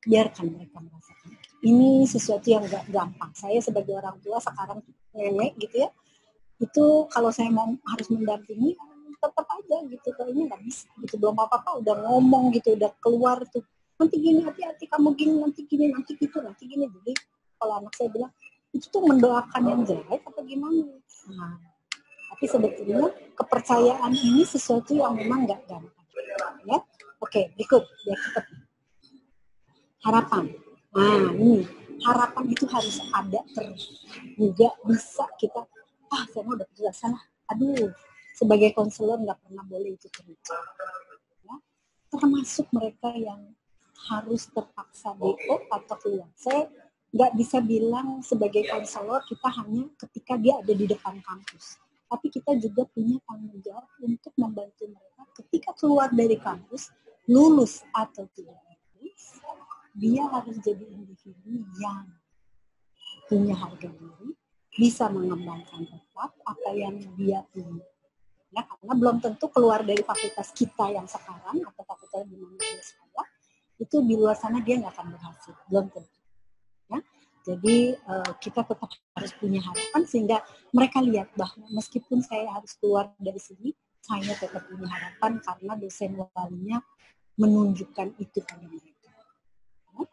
biarkan mereka merasakan. Ini sesuatu yang nggak gampang. Saya sebagai orang tua sekarang nenek gitu ya, itu kalau saya mau harus mendampingi tetap aja gitu, kayaknya nggak bisa gitu. Belum apa-apa udah ngomong gitu, udah keluar tuh, nanti gini, hati-hati kamu gini, nanti gini, nanti gitu, nanti gini. Jadi kalau anak saya bilang itu tuh mendoakan yang jelek atau gimana? Nah, tapi sebetulnya kepercayaan ini sesuatu yang memang nggak gampang. Ya, oke, berikut biar cepat. Harapan. Nah, ini harapan itu harus ada terus. Juga bisa kita, saya mau udah putus asa lah. Aduh, sebagai konselor nggak pernah boleh itu terjadi. Ya, termasuk mereka yang harus terpaksa DO atau keluar. Saya nggak bisa bilang sebagai konselor kita hanya ketika dia ada di depan kampus. Tapi kita juga punya tanggung jawab untuk membantu mereka ketika keluar dari kampus, lulus atau tidak lulus, dia harus jadi individu yang punya harga diri, bisa mengembangkan tetap apa yang dia punya. Ya, karena belum tentu keluar dari fakultas kita yang sekarang atau fakultas di mana dia sekolah, itu di luar sana dia nggak akan berhasil, belum tentu. Ya. Jadi kita tetap harus punya harapan sehingga mereka lihat bahwa meskipun saya harus keluar dari sini, saya tetap punya harapan karena dosen walinya menunjukkan itu pada mereka. Ya.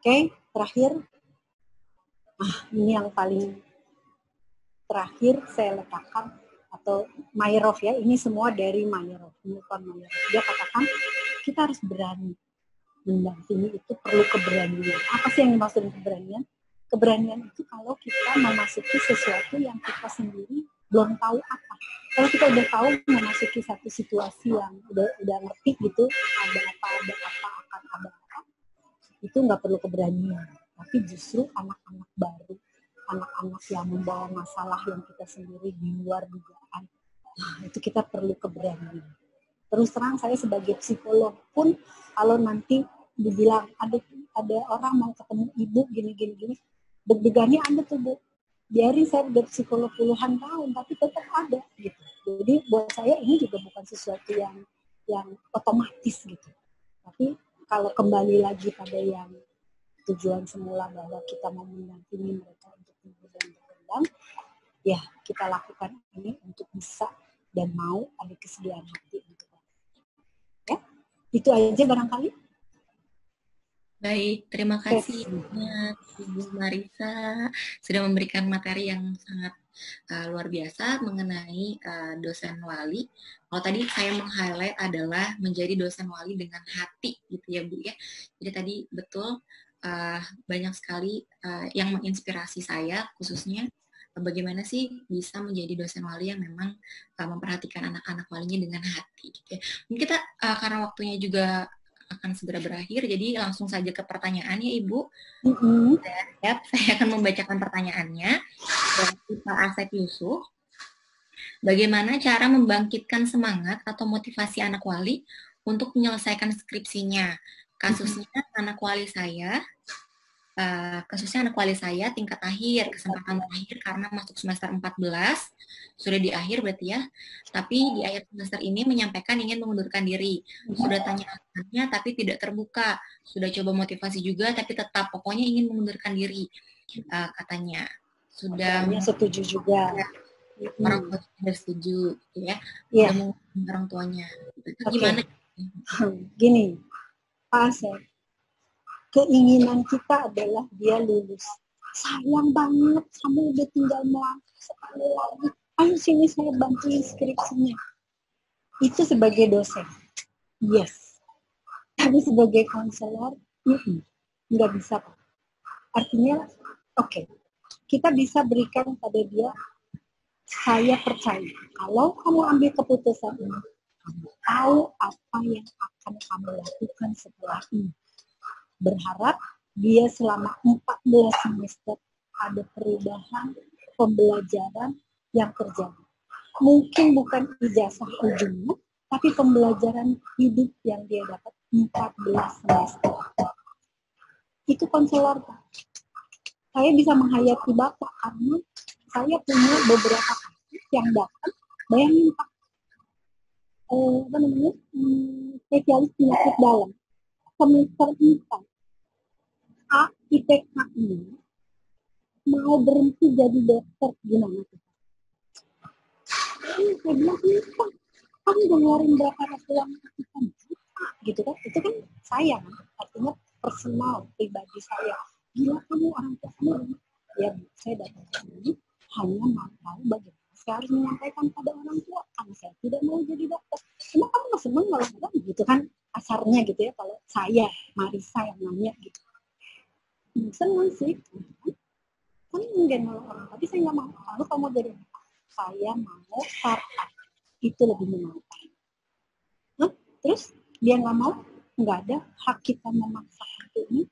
Oke, terakhir, ini yang paling terakhir saya letakkan, atau Meyerhoff ya, ini semua dari Meyerhoff, Newton Meyerhoff. Dia katakan kita harus berani mendampingi, itu perlu keberanian. Apa sih yang dimaksud keberanian? Keberanian itu kalau kita memasuki sesuatu yang kita sendiri belum tahu apa. Kalau kita udah tahu memasuki satu situasi yang udah ngerti gitu, ada apa, akan ada apa, itu nggak perlu keberanian. Tapi justru anak-anak baru, anak-anak yang membawa masalah yang kita sendiri di luar dugaan, Nah, itu kita perlu keberanian. Terus terang saya sebagai psikolog pun kalau nanti dibilang ada orang mau ketemu ibu gini, deg-degannya ada tuh Bu. Biarin saya udah psikolog puluhan tahun, tapi tetap ada gitu. Jadi buat saya ini juga bukan sesuatu yang otomatis gitu. Tapi kalau kembali lagi pada yang tujuan semula bahwa kita mau mendampingi mereka untuk tumbuh dan berkembang, ya kita lakukan ini untuk bisa dan mau ada kesediaan hati untuk ya. Itu aja barangkali. Baik, terima kasih banyak Ibu Marisa sudah memberikan materi yang sangat luar biasa mengenai dosen wali. Kalau tadi saya meng-highlight adalah menjadi dosen wali dengan hati gitu ya Bu ya. Jadi tadi betul banyak sekali yang menginspirasi saya khususnya bagaimana sih bisa menjadi dosen wali yang memang memperhatikan anak-anak walinya dengan hati. Gitu ya. Mungkin kita karena waktunya juga akan segera berakhir, jadi langsung saja ke pertanyaannya Ibu. Siap, saya akan membacakan pertanyaannya dari Pak Asep Yusuf. Bagaimana cara membangkitkan semangat atau motivasi anak wali untuk menyelesaikan skripsinya? Kasusnya anak wali saya tingkat akhir, kesempatan terakhir karena masuk semester 14, sudah di akhir berarti ya, tapi di akhir semester ini menyampaikan ingin mengundurkan diri. Sudah tanya alasannya tapi tidak terbuka, sudah coba motivasi juga tapi tetap pokoknya ingin mengundurkan diri, katanya. Sudah setuju juga. Orang tua sudah setuju, gitu ya. Iya. Sudah mengundurkan orang tuanya. Itu gimana? Gini, Pak Asep. Keinginan kita adalah dia lulus. Sayang banget, kamu udah tinggal melangkah sekali lagi. Ayo sini saya bantuin skripsinya. Itu sebagai dosen. Yes. Tapi sebagai konselor, nggak bisa. Artinya, oke. Kita bisa berikan pada dia, saya percaya. Kalau kamu ambil keputusan ini, kamu tahu apa yang akan kamu lakukan setelah ini. Berharap dia selama 14 semester ada perubahan pembelajaran yang terjadi. Mungkin bukan ijazah ujungnya, tapi pembelajaran hidup yang dia dapat 14 semester. Itu konselor, Pak. Saya bisa menghayati Bapak karena saya punya beberapa kasus yang datang. Bayangin Pak, spesialis penyakit dalam semester 4 IPK ini mau berhenti jadi dokter gimana tuh? Saya bilang Pak, kamu udah ngeluarin berapa ratus uang gitu kan? Itu kan saya kan, artinya personal pribadi saya. Gila kamu orang tua kamu. Ya saya datang ke sini hanya mau tahu bagaimana saya harus menyampaikan pada orang tua karena saya tidak mau jadi dokter. Emang kamu nggak senang kalau enggak gitu kan asarnya gitu ya kalau saya Marisa yang nanya gitu. Senang sih, kan mungkin orang tapi saya nggak mau. Lalu kamu jadi saya mau startup itu lebih menantang. Terus dia nggak mau, nggak ada hak kita memaksakan ini,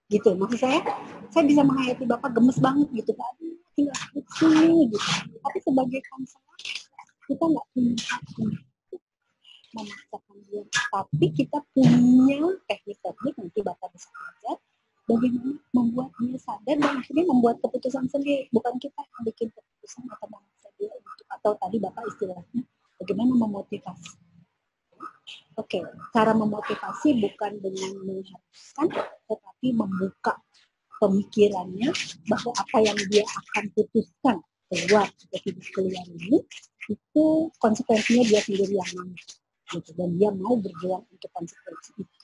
gitu. Maksud saya bisa menghayati Bapak gemes banget gitu, Pak. Tinggal sini gitu. Tapi sebagai konselor kita nggak punya hak memaksakan dia, tapi kita punya teknik-teknik nanti Bapak bisa belajar. Bagaimana membuat dia sadar dan akhirnya membuat keputusan sendiri, bukan kita yang bikin keputusan atau memaksa dia untuk, atau tadi Bapak istilahnya bagaimana memotivasi. Oke, cara memotivasi bukan dengan mengharuskan, tetapi membuka pemikirannya bahwa apa yang dia akan putuskan keluar dari kuliah ini itu konsekuensinya dia sendiri yang mau, gitu, dan dia mau berjuang untuk konsekuensi itu.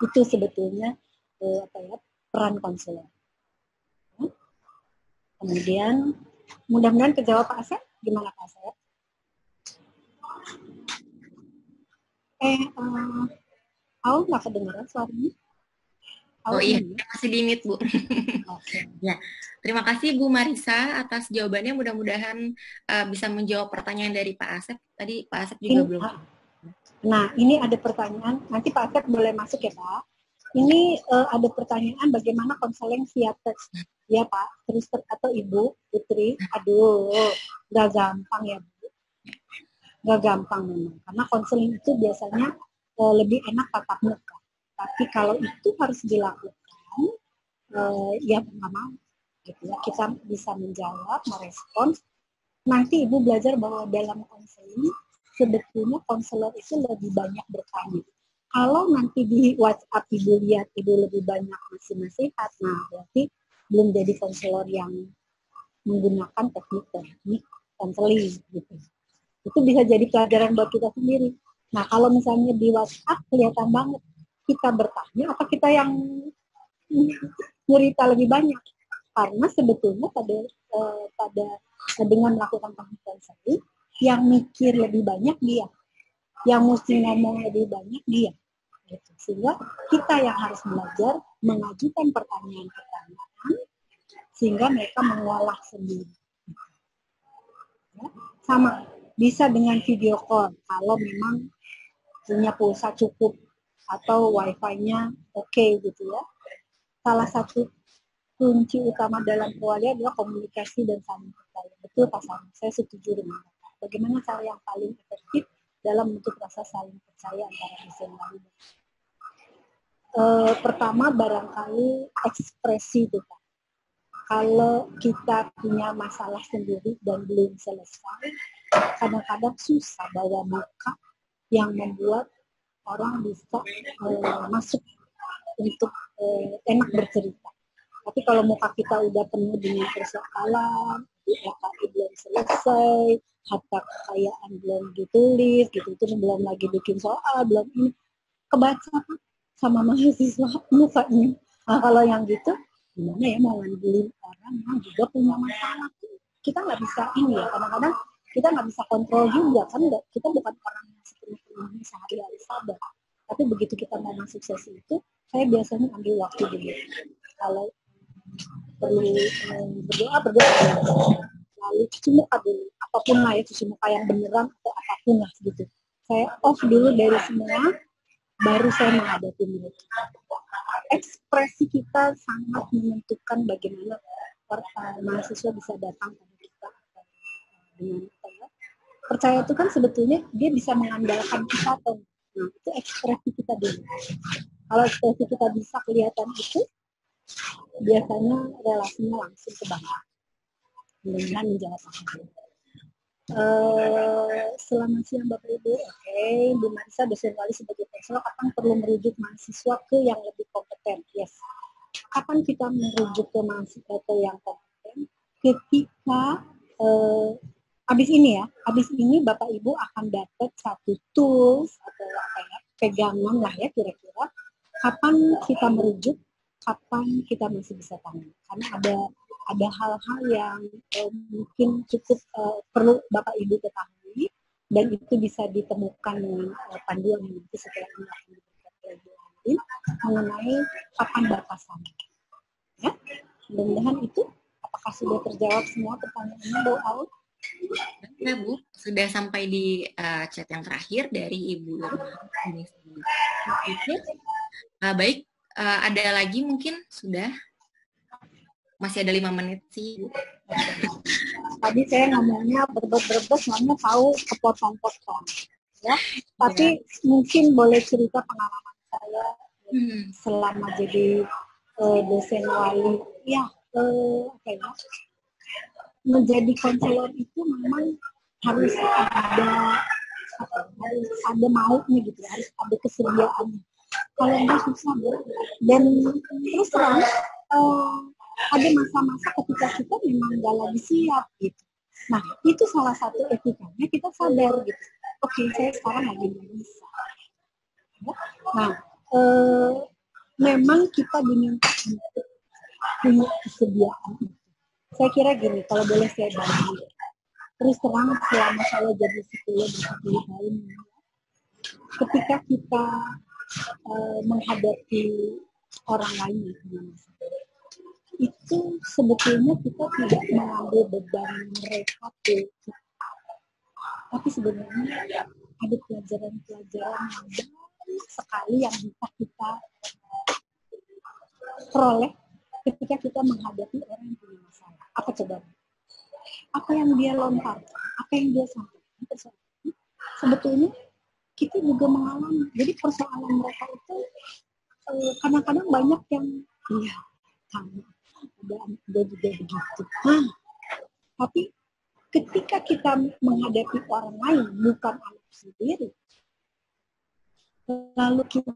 Itu sebetulnya peran konselor. Kemudian mudah-mudahan kejawab Pak Asep. Gimana Pak Asep? Nggak kedengaran suaranya. Oh iya, masih di mute, Bu. Ya, terima kasih Bu Marisa atas jawabannya. Mudah-mudahan bisa menjawab pertanyaan dari Pak Asep. Tadi Pak Asep juga belum. Nah, ini ada pertanyaan. Nanti Pak Asep boleh masuk ya Pak. Ini ada pertanyaan bagaimana konseling via teks. Ya Pak, terus atau Ibu Putri. Aduh, nggak gampang ya Bu. nggak gampang memang. Karena konseling itu biasanya lebih enak tatap muka. Tapi kalau itu harus dilakukan, ya nggak mau. Gitu ya. Kita bisa menjawab, merespons. Nanti Ibu belajar bahwa dalam konseling, sebetulnya konselor itu lebih banyak bertanya. Kalau nanti di WhatsApp Ibu lihat Ibu lebih banyak ngasih nasihat, nah berarti belum jadi konselor yang menggunakan teknik konseling gitu. Itu bisa jadi pelajaran buat kita sendiri. Nah kalau misalnya di WhatsApp kelihatan banget kita bertanya apa kita yang cerita lebih banyak, karena sebetulnya pada dengan melakukan teknik konseling yang mikir lebih banyak dia, yang mesti ngomong lebih banyak dia, gitu. Sehingga kita yang harus belajar mengajukan pertanyaan-pertanyaan sehingga mereka mengolah sendiri. Ya, sama bisa dengan video call kalau memang punya pulsa cukup atau wifi-nya oke gitu ya. Salah satu kunci utama dalam perwalian adalah komunikasi dan saling percaya. Betul Pak Sam, saya setuju dengan Bapak. Bagaimana cara yang paling efektif dalam bentuk rasa saling percaya antara dosen wali? Pertama barangkali ekspresi itu Pak. Kalau kita punya masalah sendiri dan belum selesai, kadang-kadang susah bawa muka yang membuat orang bisa masuk untuk enak bercerita. Tapi kalau muka kita udah penuh dengan persoalan, LKI belum selesai, harta kekayaan belum ditulis, gitu itu belum lagi bikin soal, belum ini, kebaca kan sama mahasiswa mukanya. Nah kalau yang gitu, gimana ya mau ngandelin orang yang juga punya masalah? Kita nggak bisa ini ya, kadang-kadang kita nggak bisa kontrol juga kan, kita bukan orang yang sepenuhnya sehari-hari sabar. Tapi begitu kita mau masuk sesi itu, saya biasanya ambil waktu dulu. Kalau perlu berdoa lalu cuci muka dulu, apapun lah ya, cuci muka yang beneran atau apapun lah gitu. Saya off dulu dari semua, baru saya menghadapi mereka. Ekspresi kita sangat menentukan bagaimana mahasiswa bisa datang pada kita dengan percaya itu kan sebetulnya dia bisa mengandalkan kita atau nah itu ekspresi kita dulu. Kalau ekspresi kita bisa kelihatan itu, biasanya relasinya langsung kebangun. Mudah-mudahan menjawab pertanyaan. Selamat siang Bapak Ibu. Oke, Bu Marisa, dosen wali sebagai konselor, kapan perlu merujuk mahasiswa ke yang lebih kompeten? Yes. Kapan kita merujuk ke mahasiswa ke yang kompeten? Ketika habis ini Bapak Ibu akan dapat satu tools atau pegangan lah ya kira-kira. Kapan kita merujuk? Kapan kita masih bisa tanya? Karena ada hal-hal yang mungkin cukup perlu Bapak Ibu ketahui dan itu bisa ditemukan dengan panduan yang nanti setelah ini akan diberikan oleh mengenai kapan batasannya. Ya, mudah-mudahan itu. Apakah sudah terjawab semua pertanyaannya, Bu Aul? Ya Bu, sudah sampai di chat yang terakhir dari Ibu Irma. Baik, ada lagi mungkin sudah? Masih ada 5 menit sih, Bu. Tadi saya ngomongnya berbes, namanya tahu kepotong-potong. Ya, tapi mungkin boleh cerita pengalaman saya selama jadi dosen wali. Ya, menjadi konselor itu memang harus ada maunya gitu, harus ada kesediaan. Kalau enggak susah, Bu. Dan terus terang ada masa-masa ketika kita memang nggak lagi siap gitu. Nah, itu salah satu etikanya kita sadar gitu. Oke, saya sekarang lagi nggak bisa. Nah, memang kita diminta untuk punya kesediaan. Saya kira gini, kalau boleh saya bagi. Terus terang selama saya jadi psikolog berpuluh tahun, ketika kita menghadapi orang lain yang punya masalah, itu sebetulnya kita tidak mengambil beban mereka ke kita. Tapi sebenarnya ada pelajaran-pelajaran yang banyak sekali yang bisa kita peroleh ketika kita menghadapi orang yang punya masalah. Apa coba? Apa yang dia lontar? Apa yang dia sampaikan? sebetulnya kita juga mengalami. Jadi persoalan mereka itu kadang-kadang banyak yang iya sama, ada juga begitu. Tapi ketika kita menghadapi orang lain bukan anak sendiri, lalu kita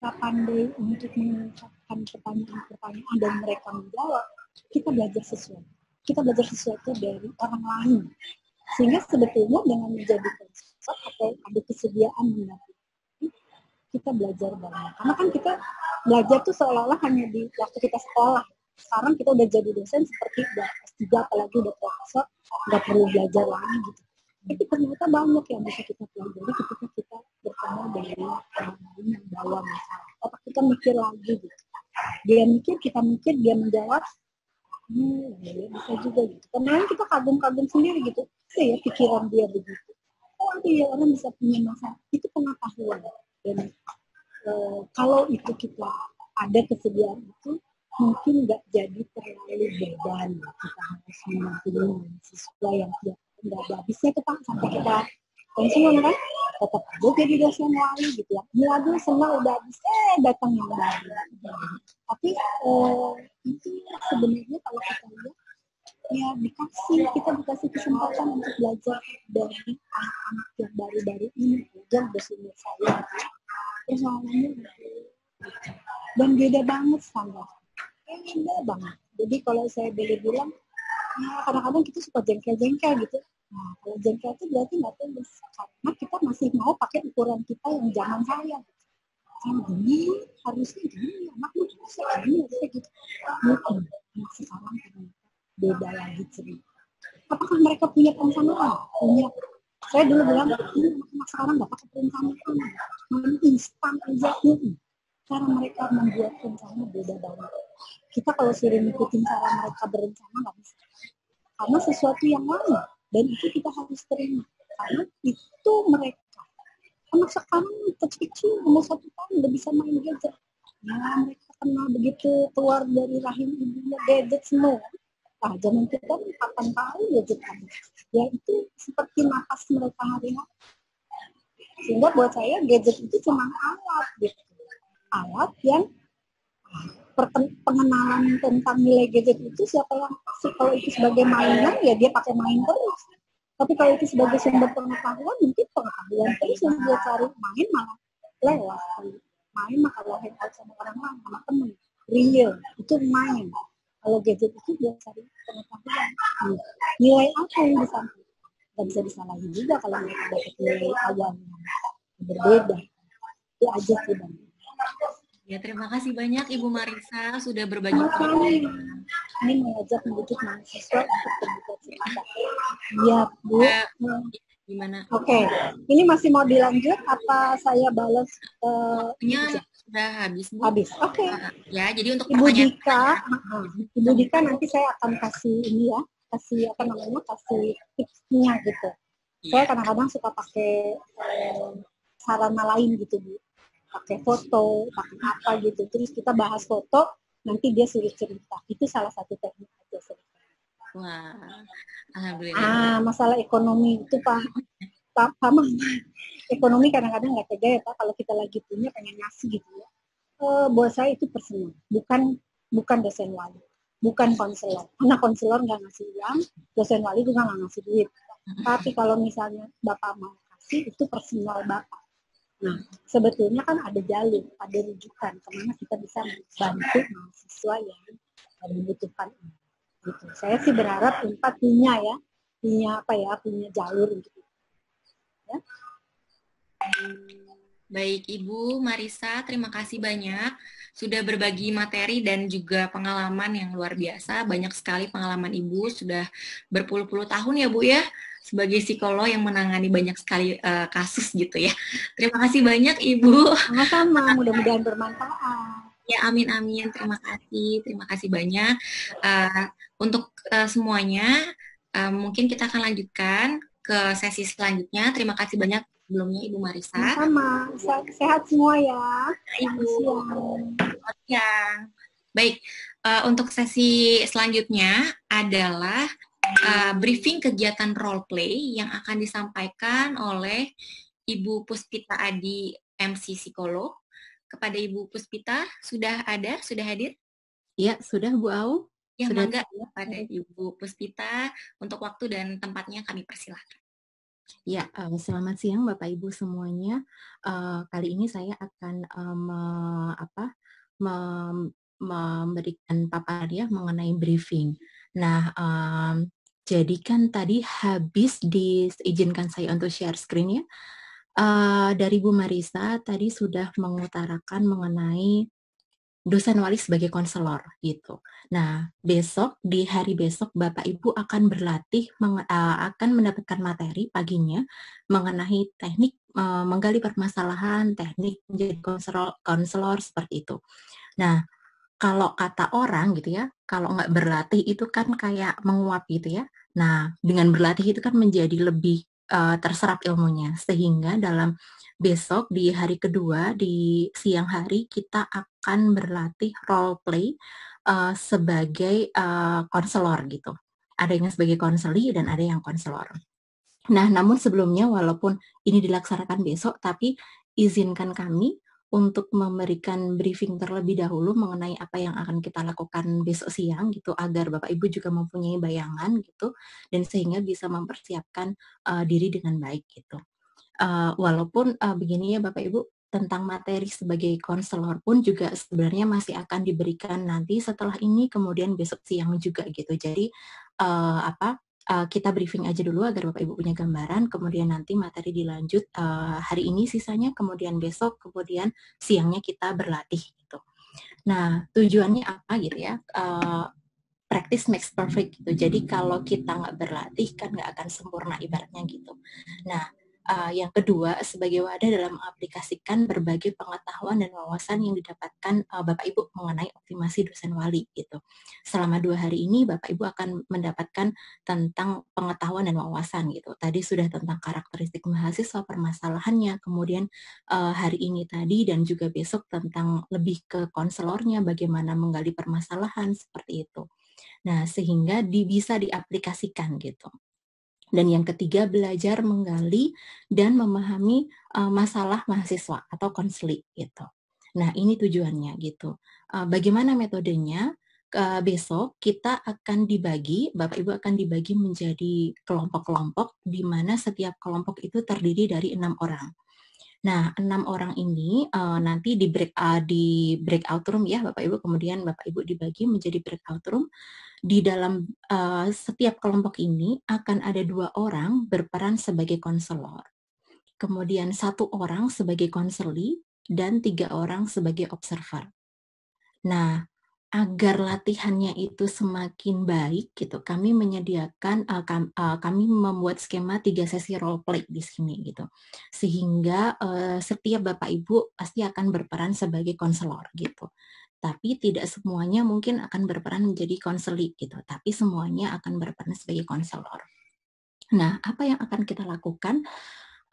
pandai untuk mengucapkan pertanyaan-pertanyaan dan mereka menjawab, kita belajar sesuatu. Kita belajar sesuatu dari orang lain. Sehingga sebetulnya dengan menjadi konselor atau ada kesediaan mendampingi, kita belajar banyak. Karena kan kita belajar tuh seolah-olah hanya di waktu kita sekolah. Sekarang kita udah jadi dosen seperti udah S3 apalagi udah profesor, nggak perlu belajar lagi gitu. Tapi ternyata banyak yang bisa kita pelajari ketika kita bertemu dengan orang lain yang bawa masalah. Otak kita mikir lagi gitu. Dia mikir, kita mikir, dia menjawab. Ya bisa juga gitu. Kemarin kita kagum-kagum sendiri gitu. Ya pikiran dia begitu. Oh iya orang bisa punya masalah. Itu pengetahuan. Dan kalau itu kita ada kesediaan itu, mungkin nggak jadi terlalu beban. Kita harus mendampingi mahasiswa yang nggak ada habisnya tuh Pak, sampai kita pensiun kan, tetap aja jadi dosen wali gitu ya. Ini lagi senang udah habis, datang yang baru. Tapi itu sebenarnya kalau kita lihat, ya kita dikasih kesempatan untuk belajar dari anak-anak yang baru-baru ini, belajar bersama saya. Persoalannya dan beda banget standar. Beda banget. Jadi kalau saya boleh bilang, ya kadang-kadang kita suka jengkel-jengkel gitu. Nah, kalau jengkel itu berarti nggak tulus. Karena kita masih mau pakai ukuran kita yang zaman saya. Kan gini, harusnya gini, anak lu bisa gini, harusnya gitu. Mungkin anak sekarang ternyata beda lagi cerita. Apakah mereka punya perencanaan? Punya. Saya dulu bilang, ini anak sekarang nggak pakai perencanaan. Main instan aja. Cara mereka membuat rencana beda banget. Kita kalau suruh ngikutin cara mereka berencana nggak bisa. Karena sesuatu yang lain. Dan itu kita harus terima. Karena itu mereka. Anak sekarang kecil, umur 1 tahun udah bisa main gadget. Ya mereka kenal begitu keluar dari rahim ibunya gadget semua. Nah zaman kita 8 tahun gadget ada. Ya itu seperti nafas mereka hari-hari. Sehingga buat saya gadget itu cuma alat gitu. Alat yang pengenalan tentang nilai gadget itu siapa yang pasti. Kalau itu sebagai mainan ya dia pakai main terus. Tapi kalau itu sebagai sumber pengetahuan, mungkin pengetahuan terus yang dia cari. Main malah lewat. Main mah kalau hangout sama orang lain, sama temen. Real, itu main. Kalau gadget itu dia cari pengetahuan. Nilai apa yang disampaikan? Gak bisa disalahin juga kalau mereka dapat nilai awal yang berbeda. Itu aja sih Bang. Ya, terima kasih banyak Ibu Marisa sudah berbagi pengalaman. Ini mengajak mendidik mahasiswa untuk terbuka cerita. Iya, Bu. Gimana? Oke. Ini masih mau dilanjut apa saya balas? Waktunya sudah habis, Bu. Habis. Oke. Ya, jadi untuk Ibu pertanyaan Dika, Ibu Dika nanti saya akan kasih ini ya, kasih kasih tipsnya gitu. Saya kadang-kadang suka pakai sarana lain gitu, Bu. Pakai foto, pakai apa gitu. Terus kita bahas foto, nanti dia suruh cerita. Itu salah satu teknik aja cerita. Wah, alhamdulillah. Masalah ekonomi itu Pak. Sama. Ekonomi kadang-kadang nggak tega ya Pak. Kalau kita lagi punya pengen ngasih gitu ya. Buat saya itu personal. Bukan dosen wali. Bukan konselor. Karena konselor nggak ngasih uang, dosen wali juga nggak ngasih duit. Tapi kalau misalnya Bapak mau kasih, itu personal Bapak. Nah, sebetulnya kan ada jalur, ada rujukan kemana kita bisa membantu mahasiswa yang membutuhkan ini. Gitu. Saya sih berharap Unpad punya jalur untuk itu. Ya. Baik, Ibu Marisa, terima kasih banyak sudah berbagi materi dan juga pengalaman yang luar biasa. Banyak sekali pengalaman Ibu, sudah berpuluh-puluh tahun ya Bu ya, sebagai psikolog yang menangani banyak sekali kasus gitu ya. Terima kasih banyak Ibu. Sama-sama, mudah-mudahan bermanfaat. Ya, amin. Terima kasih banyak. Untuk semuanya, mungkin kita akan lanjutkan ke sesi selanjutnya. Terima kasih banyak sebelumnya Ibu Marisa. Sama, sehat semua ya. Ibu. Selamat siang. Baik, untuk sesi selanjutnya adalah briefing kegiatan role play yang akan disampaikan oleh Ibu Puspita Adi, MC Psikolog. Kepada Ibu Puspita, sudah hadir? Ya, sudah Bu Au. Ya, sudah. Mangga pada Ibu Puspita, untuk waktu dan tempatnya kami persilahkan. Ya, selamat siang Bapak Ibu semuanya. Kali ini saya akan memberikan paparan ya mengenai briefing. Nah, jadi kan tadi habis diizinkan saya untuk share screen ya. Dari Bu Marisa tadi sudah mengutarakan mengenai dosen wali sebagai konselor gitu. Nah, besok di hari besok Bapak Ibu akan berlatih akan mendapatkan materi paginya mengenai teknik menggali permasalahan, teknik menjadi konselor seperti itu. Nah, kalau kata orang gitu ya, kalau nggak berlatih itu kan kayak menguap gitu ya. Nah, dengan berlatih itu kan menjadi lebih terserap ilmunya. Sehingga dalam besok di hari kedua, di siang hari, kita akan berlatih role play sebagai konselor gitu. Ada yang sebagai konseli dan ada yang konselor. Nah, namun sebelumnya walaupun ini dilaksanakan besok, tapi izinkan kami untuk memberikan briefing terlebih dahulu mengenai apa yang akan kita lakukan besok siang gitu, agar Bapak Ibu juga mempunyai bayangan gitu, dan sehingga bisa mempersiapkan diri dengan baik gitu. Walaupun begini ya Bapak Ibu, tentang materi sebagai konselor pun juga sebenarnya masih akan diberikan nanti setelah ini, kemudian besok siang juga gitu. Jadi kita briefing aja dulu agar Bapak Ibu punya gambaran, kemudian nanti materi dilanjut hari ini sisanya, kemudian besok, kemudian siangnya kita berlatih gitu. Nah, tujuannya apa gitu ya? Practice makes perfect gitu. Jadi kalau kita nggak berlatih kan nggak akan sempurna ibaratnya gitu. Nah, yang kedua, sebagai wadah dalam mengaplikasikan berbagai pengetahuan dan wawasan yang didapatkan Bapak Ibu mengenai optimasi dosen wali gitu. Selama 2 hari ini Bapak Ibu akan mendapatkan tentang pengetahuan dan wawasan gitu. Tadi sudah tentang karakteristik mahasiswa, permasalahannya, kemudian hari ini tadi dan juga besok tentang lebih ke konselornya, bagaimana menggali permasalahan seperti itu. Nah, sehingga bisa diaplikasikan gitu. Dan yang ketiga, belajar menggali dan memahami masalah mahasiswa atau konseli gitu. Nah, ini tujuannya gitu. Bagaimana metodenya? Besok kita akan dibagi, Bapak Ibu akan dibagi menjadi kelompok-kelompok di mana setiap kelompok itu terdiri dari 6 orang. Nah, 6 orang ini nanti di breakout room ya Bapak Ibu, kemudian Bapak Ibu dibagi menjadi breakout room. Di dalam setiap kelompok ini akan ada 2 orang berperan sebagai konselor, kemudian 1 orang sebagai konseli, dan 3 orang sebagai observer. Nah, agar latihannya itu semakin baik gitu, kami menyediakan kami membuat skema 3 sesi role play di sini gitu, sehingga setiap Bapak Ibu pasti akan berperan sebagai konselor gitu. Tapi tidak semuanya mungkin akan berperan menjadi konseli gitu, tapi semuanya akan berperan sebagai konselor. Nah, apa yang akan kita lakukan?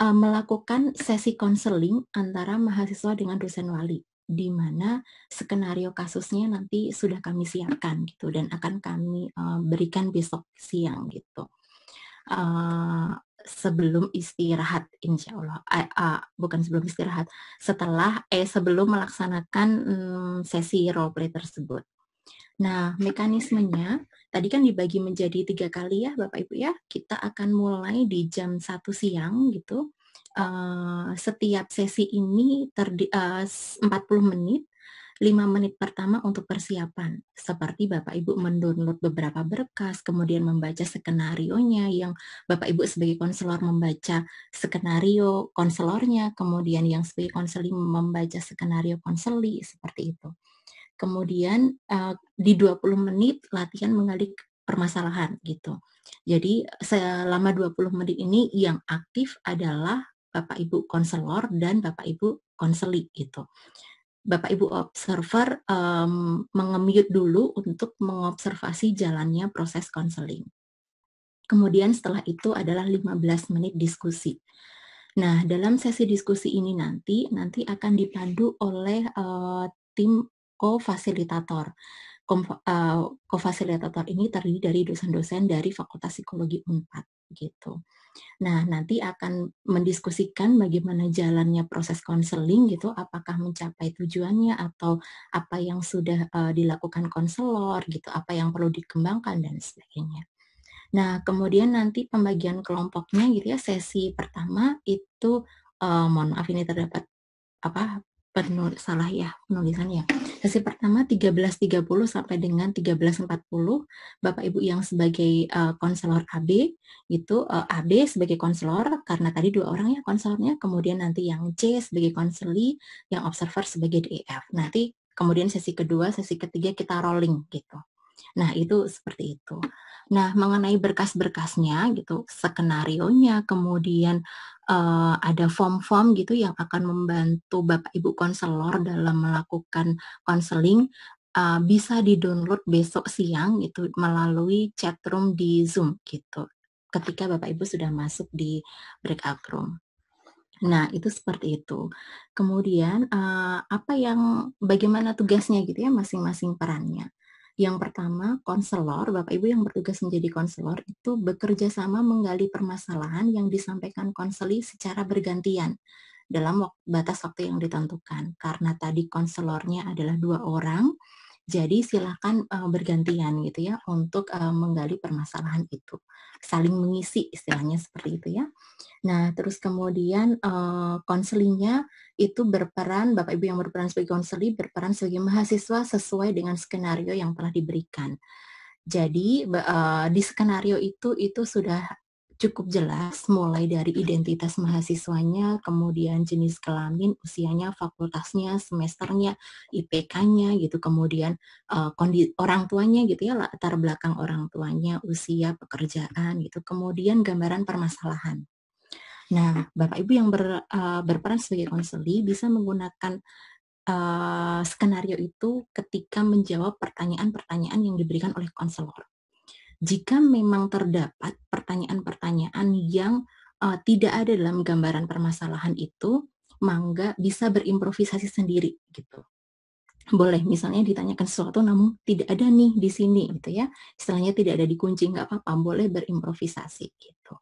Melakukan sesi konseling antara mahasiswa dengan dosen wali, di mana skenario kasusnya nanti sudah kami siapkan gitu dan akan kami berikan besok siang gitu. Sebelum istirahat, insya Allah, bukan sebelum istirahat, sebelum melaksanakan sesi role play tersebut. Nah, mekanismenya tadi kan dibagi menjadi 3 kali ya Bapak Ibu ya. Kita akan mulai di jam 1 siang gitu. Setiap sesi ini 40 menit. 5 menit pertama untuk persiapan, seperti Bapak Ibu mendownload beberapa berkas, kemudian membaca skenarionya, yang Bapak Ibu sebagai konselor membaca skenario konselornya, kemudian yang sebagai konseli membaca skenario konseli, seperti itu. Kemudian di 20 menit latihan menggali permasalahan gitu. Jadi selama 20 menit ini yang aktif adalah Bapak Ibu konselor dan Bapak Ibu konseli gitu. Bapak Ibu observer mengemute dulu untuk mengobservasi jalannya proses konseling. Kemudian setelah itu adalah 15 menit diskusi. Nah, dalam sesi diskusi ini nanti akan dipandu oleh tim co-fasilitator. kofasilitator ini terdiri dari dosen-dosen dari Fakultas Psikologi Unpad gitu. Nah, nanti akan mendiskusikan bagaimana jalannya proses konseling gitu, apakah mencapai tujuannya atau apa yang sudah dilakukan konselor gitu, apa yang perlu dikembangkan dan sebagainya. Nah, kemudian nanti pembagian kelompoknya gitu ya, sesi pertama itu mohon maaf ini terdapat salah ya penulisannya. Sesi pertama 13.30 sampai dengan 13.40, Bapak Ibu yang sebagai konselor AB itu AB sebagai konselor karena tadi 2 orang ya konselornya, kemudian nanti yang C sebagai konseli, yang observer sebagai DEF. Nanti kemudian sesi kedua, sesi ketiga kita rolling gitu. Nah, itu seperti itu. Nah, mengenai berkas-berkasnya gitu, skenarionya, kemudian ada form-form gitu yang akan membantu Bapak Ibu konselor dalam melakukan konseling, bisa di-download besok siang itu melalui chat room di Zoom gitu. Ketika Bapak Ibu sudah masuk di breakout room. Nah, itu seperti itu. Kemudian bagaimana tugasnya gitu ya masing-masing perannya. Yang pertama, konselor, Bapak Ibu yang bertugas menjadi konselor itu bekerja sama menggali permasalahan yang disampaikan konseli secara bergantian dalam batas waktu yang ditentukan. Karena tadi konselornya adalah 2 orang, jadi silakan bergantian gitu ya untuk menggali permasalahan itu. Saling mengisi istilahnya seperti itu ya. Nah, terus kemudian konselingnya itu berperan, Bapak Ibu yang berperan sebagai konseli berperan sebagai mahasiswa sesuai dengan skenario yang telah diberikan. Jadi di skenario itu sudah cukup jelas mulai dari identitas mahasiswanya, kemudian jenis kelamin, usianya, fakultasnya, semesternya, IPK-nya gitu, kemudian orang tuanya gitu ya, latar belakang orang tuanya, usia, pekerjaan gitu, kemudian gambaran permasalahan. Nah, Bapak Ibu yang berperan sebagai konseli bisa menggunakan skenario itu ketika menjawab pertanyaan-pertanyaan yang diberikan oleh konselor. Jika memang terdapat pertanyaan-pertanyaan yang tidak ada dalam gambaran permasalahan itu, mangga bisa berimprovisasi sendiri gitu. Boleh misalnya ditanyakan sesuatu namun tidak ada nih di sini gitu ya, istilahnya tidak ada dikunci, nggak apa-apa, boleh berimprovisasi gitu.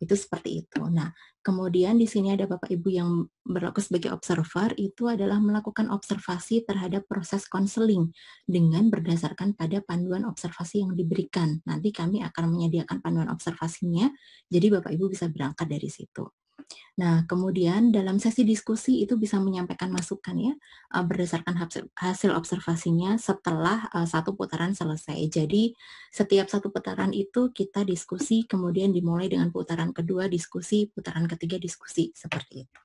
Itu seperti itu. Nah, kemudian di sini ada Bapak Ibu yang berlaku sebagai observer, itu adalah melakukan observasi terhadap proses konseling dengan berdasarkan pada panduan observasi yang diberikan. Nanti kami akan menyediakan panduan observasinya, jadi Bapak Ibu bisa berangkat dari situ. Nah, kemudian dalam sesi diskusi itu bisa menyampaikan masukan ya, berdasarkan hasil observasinya setelah satu putaran selesai. Jadi, setiap satu putaran itu kita diskusi, kemudian dimulai dengan putaran kedua diskusi, putaran ketiga diskusi, seperti itu.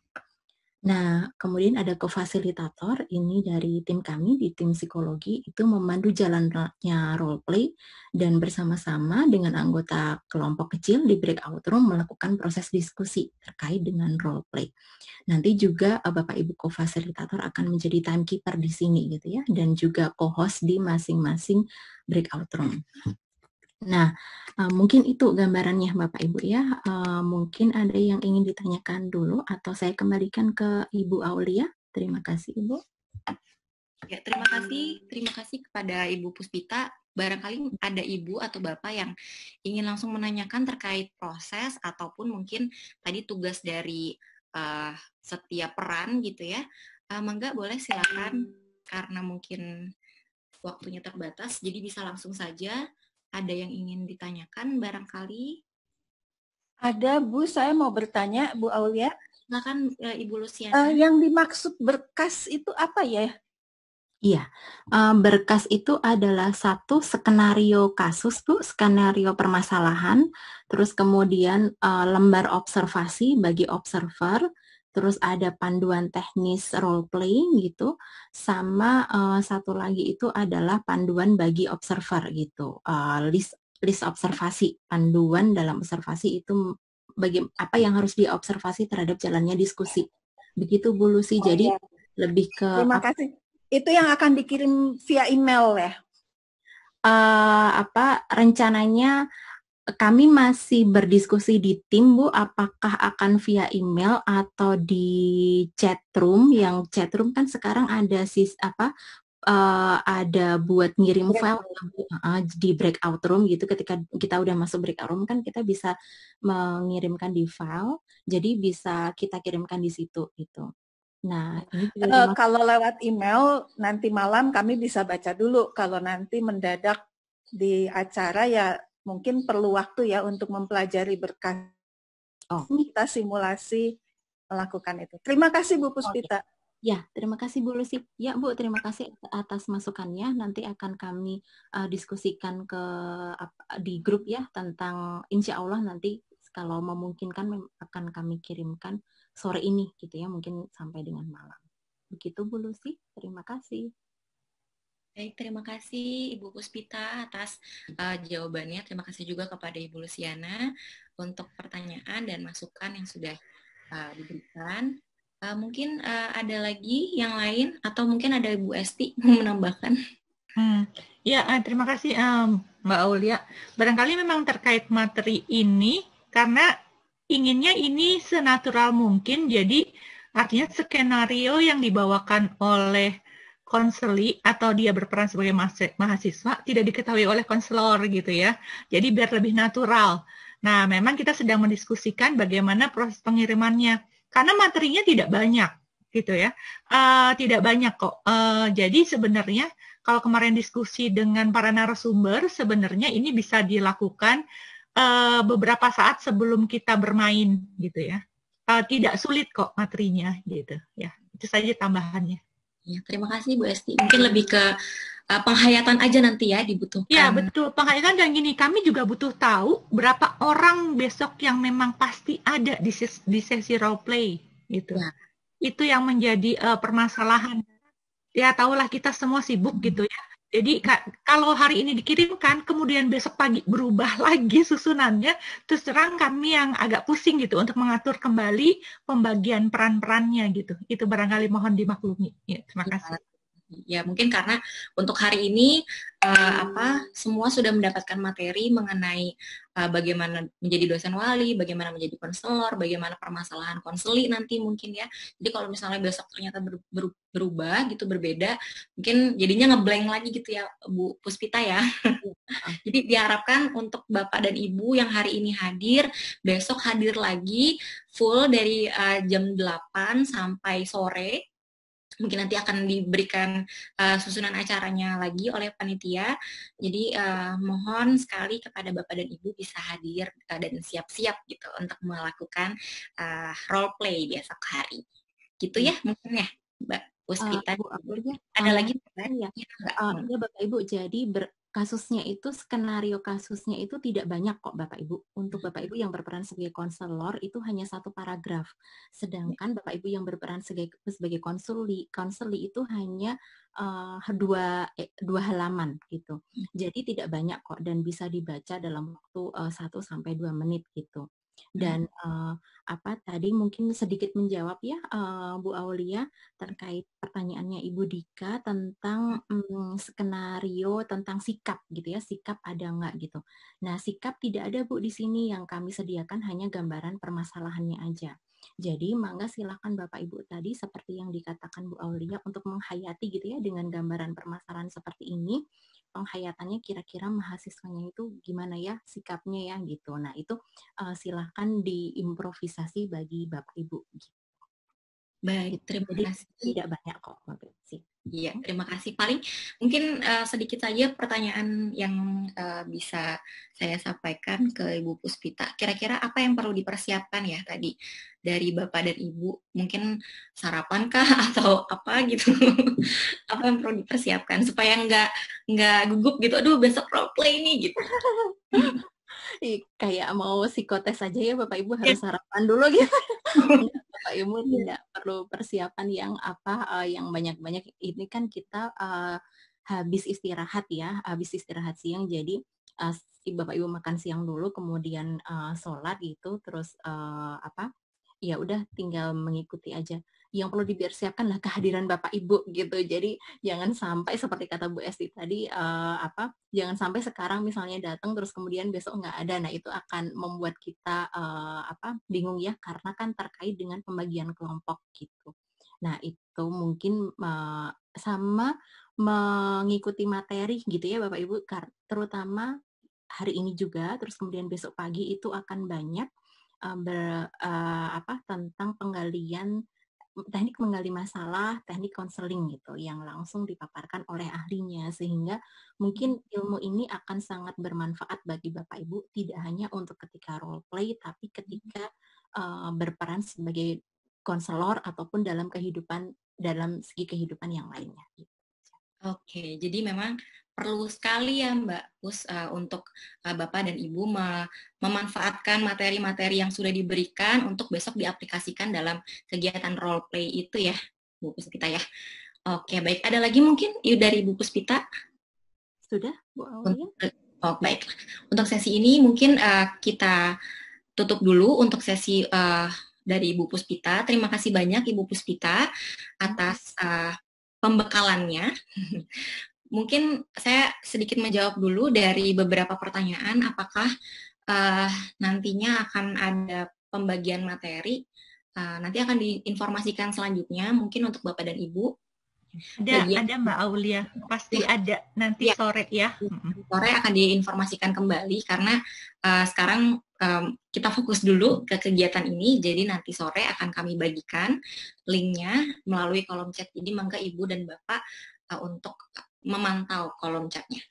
Nah, kemudian ada kofasilitator, ini dari tim kami, di tim psikologi, itu memandu jalannya role play, dan bersama-sama dengan anggota kelompok kecil di breakout room melakukan proses diskusi terkait dengan role play. Nanti juga Bapak Ibu kofasilitator akan menjadi timekeeper di sini gitu ya, dan juga co-host di masing-masing breakout room. Nah, mungkin itu gambarannya Bapak Ibu ya. Mungkin ada yang ingin ditanyakan dulu atau saya kembalikan ke Ibu Aulia. Terima kasih Ibu. Ya, terima kasih kepada Ibu Puspita. Barangkali ada Ibu atau Bapak yang ingin langsung menanyakan terkait proses ataupun mungkin tadi tugas dari setiap peran gitu ya. Mangga boleh silakan karena mungkin waktunya terbatas, jadi bisa langsung saja. Ada yang ingin ditanyakan barangkali? Ada Bu, saya mau bertanya Bu Aulia. Silakan Ibu Luciana. Yang dimaksud berkas itu apa ya? Iya, berkas itu adalah satu skenario kasus Bu, skenario permasalahan, terus kemudian lembar observasi bagi observer, terus ada panduan teknis role playing gitu, sama satu lagi itu adalah panduan bagi observer gitu, list observasi, panduan dalam observasi itu bagi apa yang harus diobservasi terhadap jalannya diskusi. Begitu Bu Lucy, jadi lebih ke Terima kasih. Itu yang akan dikirim via email ya? Rencananya kami masih berdiskusi di tim Bu, apakah akan via email atau di chat room. Yang chat room kan sekarang ada ada buat ngirim file di breakout room gitu. Ketika kita udah masuk breakout room kan kita bisa mengirimkan di file, jadi bisa kita kirimkan di situ gitu. Nah, ini juga kalau lewat email nanti malam kami bisa baca dulu. Kalau nanti mendadak di acara ya mungkin perlu waktu ya untuk mempelajari berkas. Kita simulasi melakukan itu. Terima kasih Bu Puspita. Ya, terima kasih Bu Lucy. Ya Bu, terima kasih atas masukannya. Nanti akan kami diskusikan di grup ya tentang insya Allah nanti kalau memungkinkan akan kami kirimkan sore ini gitu ya, mungkin sampai dengan malam. Begitu Bu Lucy, terima kasih. Baik, terima kasih Ibu Puspita atas jawabannya. Terima kasih juga kepada Ibu Luciana untuk pertanyaan dan masukan yang sudah diberikan. Mungkin ada lagi yang lain atau mungkin ada Ibu Esti mau menambahkan. Ya, terima kasih Mbak Aulia. Barangkali memang terkait materi ini karena inginnya ini senatural mungkin, jadi artinya skenario yang dibawakan oleh konseli atau dia berperan sebagai mahasiswa tidak diketahui oleh konselor gitu ya. Jadi biar lebih natural. Nah, memang kita sedang mendiskusikan bagaimana proses pengirimannya. Karena materinya tidak banyak, gitu ya, tidak banyak kok. Jadi sebenarnya kalau kemarin diskusi dengan para narasumber, sebenarnya ini bisa dilakukan beberapa saat sebelum kita bermain, gitu ya. Tidak sulit kok materinya, gitu ya. Itu saja tambahannya. Ya, terima kasih Bu Esti. Mungkin lebih ke penghayatan aja nanti ya dibutuhkan. Ya betul, penghayatan dan gini, kami juga butuh tahu berapa orang besok yang memang pasti ada di sesi role play gitu. Ya. Itu yang menjadi permasalahan. Ya tahulah kita semua sibuk gitu ya. Jadi kalau hari ini dikirimkan, kemudian besok pagi berubah lagi susunannya, terus terang kami yang agak pusing gitu untuk mengatur kembali pembagian peran-perannya gitu. Itu barangkali mohon dimaklumi. Ya, terima kasih. Ya mungkin karena untuk hari ini semua sudah mendapatkan materi mengenai bagaimana menjadi dosen wali, bagaimana menjadi konselor, bagaimana permasalahan konseli nanti mungkin ya. Jadi kalau misalnya besok ternyata berubah gitu, berbeda, mungkin jadinya ngeblank lagi gitu ya Bu Puspita ya. Jadi diharapkan untuk Bapak dan Ibu yang hari ini hadir, besok hadir lagi full dari jam 8 sampai sore. Mungkin nanti akan diberikan susunan acaranya lagi oleh panitia. Jadi mohon sekali kepada Bapak dan Ibu bisa hadir dan siap-siap gitu untuk melakukan role play besok hari. Gitu ya mungkin ya Mbak Puspita. Ada lagi? Ya Bapak Ibu, jadi kasusnya itu, skenario kasusnya itu tidak banyak kok Bapak Ibu. Untuk Bapak Ibu yang berperan sebagai konselor itu hanya 1 paragraf. Sedangkan Bapak Ibu yang berperan sebagai konseli itu hanya 2 halaman gitu. Jadi tidak banyak kok dan bisa dibaca dalam waktu 1 sampai 2 menit gitu. Dan tadi mungkin sedikit menjawab ya Bu Aulia terkait pertanyaannya Ibu Dika tentang skenario tentang sikap gitu ya, sikap ada nggak gitu. Nah sikap tidak ada Bu di sini, yang kami sediakan hanya gambaran permasalahannya aja. Jadi mangga silakan Bapak Ibu tadi seperti yang dikatakan Bu Aulia untuk menghayati gitu ya dengan gambaran permasalahan seperti ini. Penghayatannya kira-kira mahasiswanya itu gimana ya sikapnya ya gitu. Nah itu silahkan diimprovisasi bagi Bapak Ibu. Gitu. Baik, terima kasih. Tidak banyak kok Bapak sih. Iya, terima kasih. Paling mungkin sedikit saja pertanyaan yang bisa saya sampaikan ke Ibu Puspita. Kira-kira apa yang perlu dipersiapkan ya tadi dari Bapak dan Ibu? Mungkin sarapan kah atau apa gitu? Apa yang perlu dipersiapkan supaya nggak gugup gitu? Aduh, besok role play nih gitu. Kayak mau psikotes aja ya Bapak Ibu harus sarapan dulu gitu. Bapak Ibu tidak perlu persiapan yang yang banyak-banyak. Ini kan kita habis istirahat ya, habis istirahat siang, jadi Bapak Ibu makan siang dulu, kemudian sholat gitu, terus ya udah tinggal mengikuti aja. Yang perlu dipersiapkan lah kehadiran Bapak Ibu gitu. Jadi jangan sampai seperti kata Bu Esti tadi jangan sampai sekarang misalnya datang terus kemudian besok nggak ada. Nah itu akan membuat kita bingung ya, karena kan terkait dengan pembagian kelompok gitu. Nah itu mungkin sama mengikuti materi gitu ya Bapak Ibu, terutama hari ini juga, terus kemudian besok pagi itu akan banyak tentang penggalian teknik menggali masalah, teknik konseling gitu yang langsung dipaparkan oleh ahlinya, sehingga mungkin ilmu ini akan sangat bermanfaat bagi Bapak Ibu tidak hanya untuk ketika role play tapi ketika berperan sebagai konselor ataupun dalam segi kehidupan yang lainnya. Oke, jadi memang perlu sekali ya Mbak Pus untuk Bapak dan Ibu memanfaatkan materi-materi yang sudah diberikan untuk besok diaplikasikan dalam kegiatan role play itu ya, Bu Puspita ya. Oke, baik. Ada lagi mungkin dari Bu Puspita? Sudah, Bu Aulia? Oh, baik. Untuk sesi ini mungkin kita tutup dulu untuk sesi dari Ibu Puspita. Terima kasih banyak Ibu Puspita atas pembekalannya. Mungkin saya sedikit menjawab dulu dari beberapa pertanyaan, apakah nantinya akan ada pembagian materi, nanti akan diinformasikan selanjutnya, mungkin untuk Bapak dan Ibu. Ada Mbak Aulia, pasti ada nanti sore ya. Sore akan diinformasikan kembali, karena sekarang kita fokus dulu ke kegiatan ini, jadi nanti sore akan kami bagikan linknya melalui kolom chat. Jadi mangga Ibu dan Bapak untuk memantau kolom chatnya.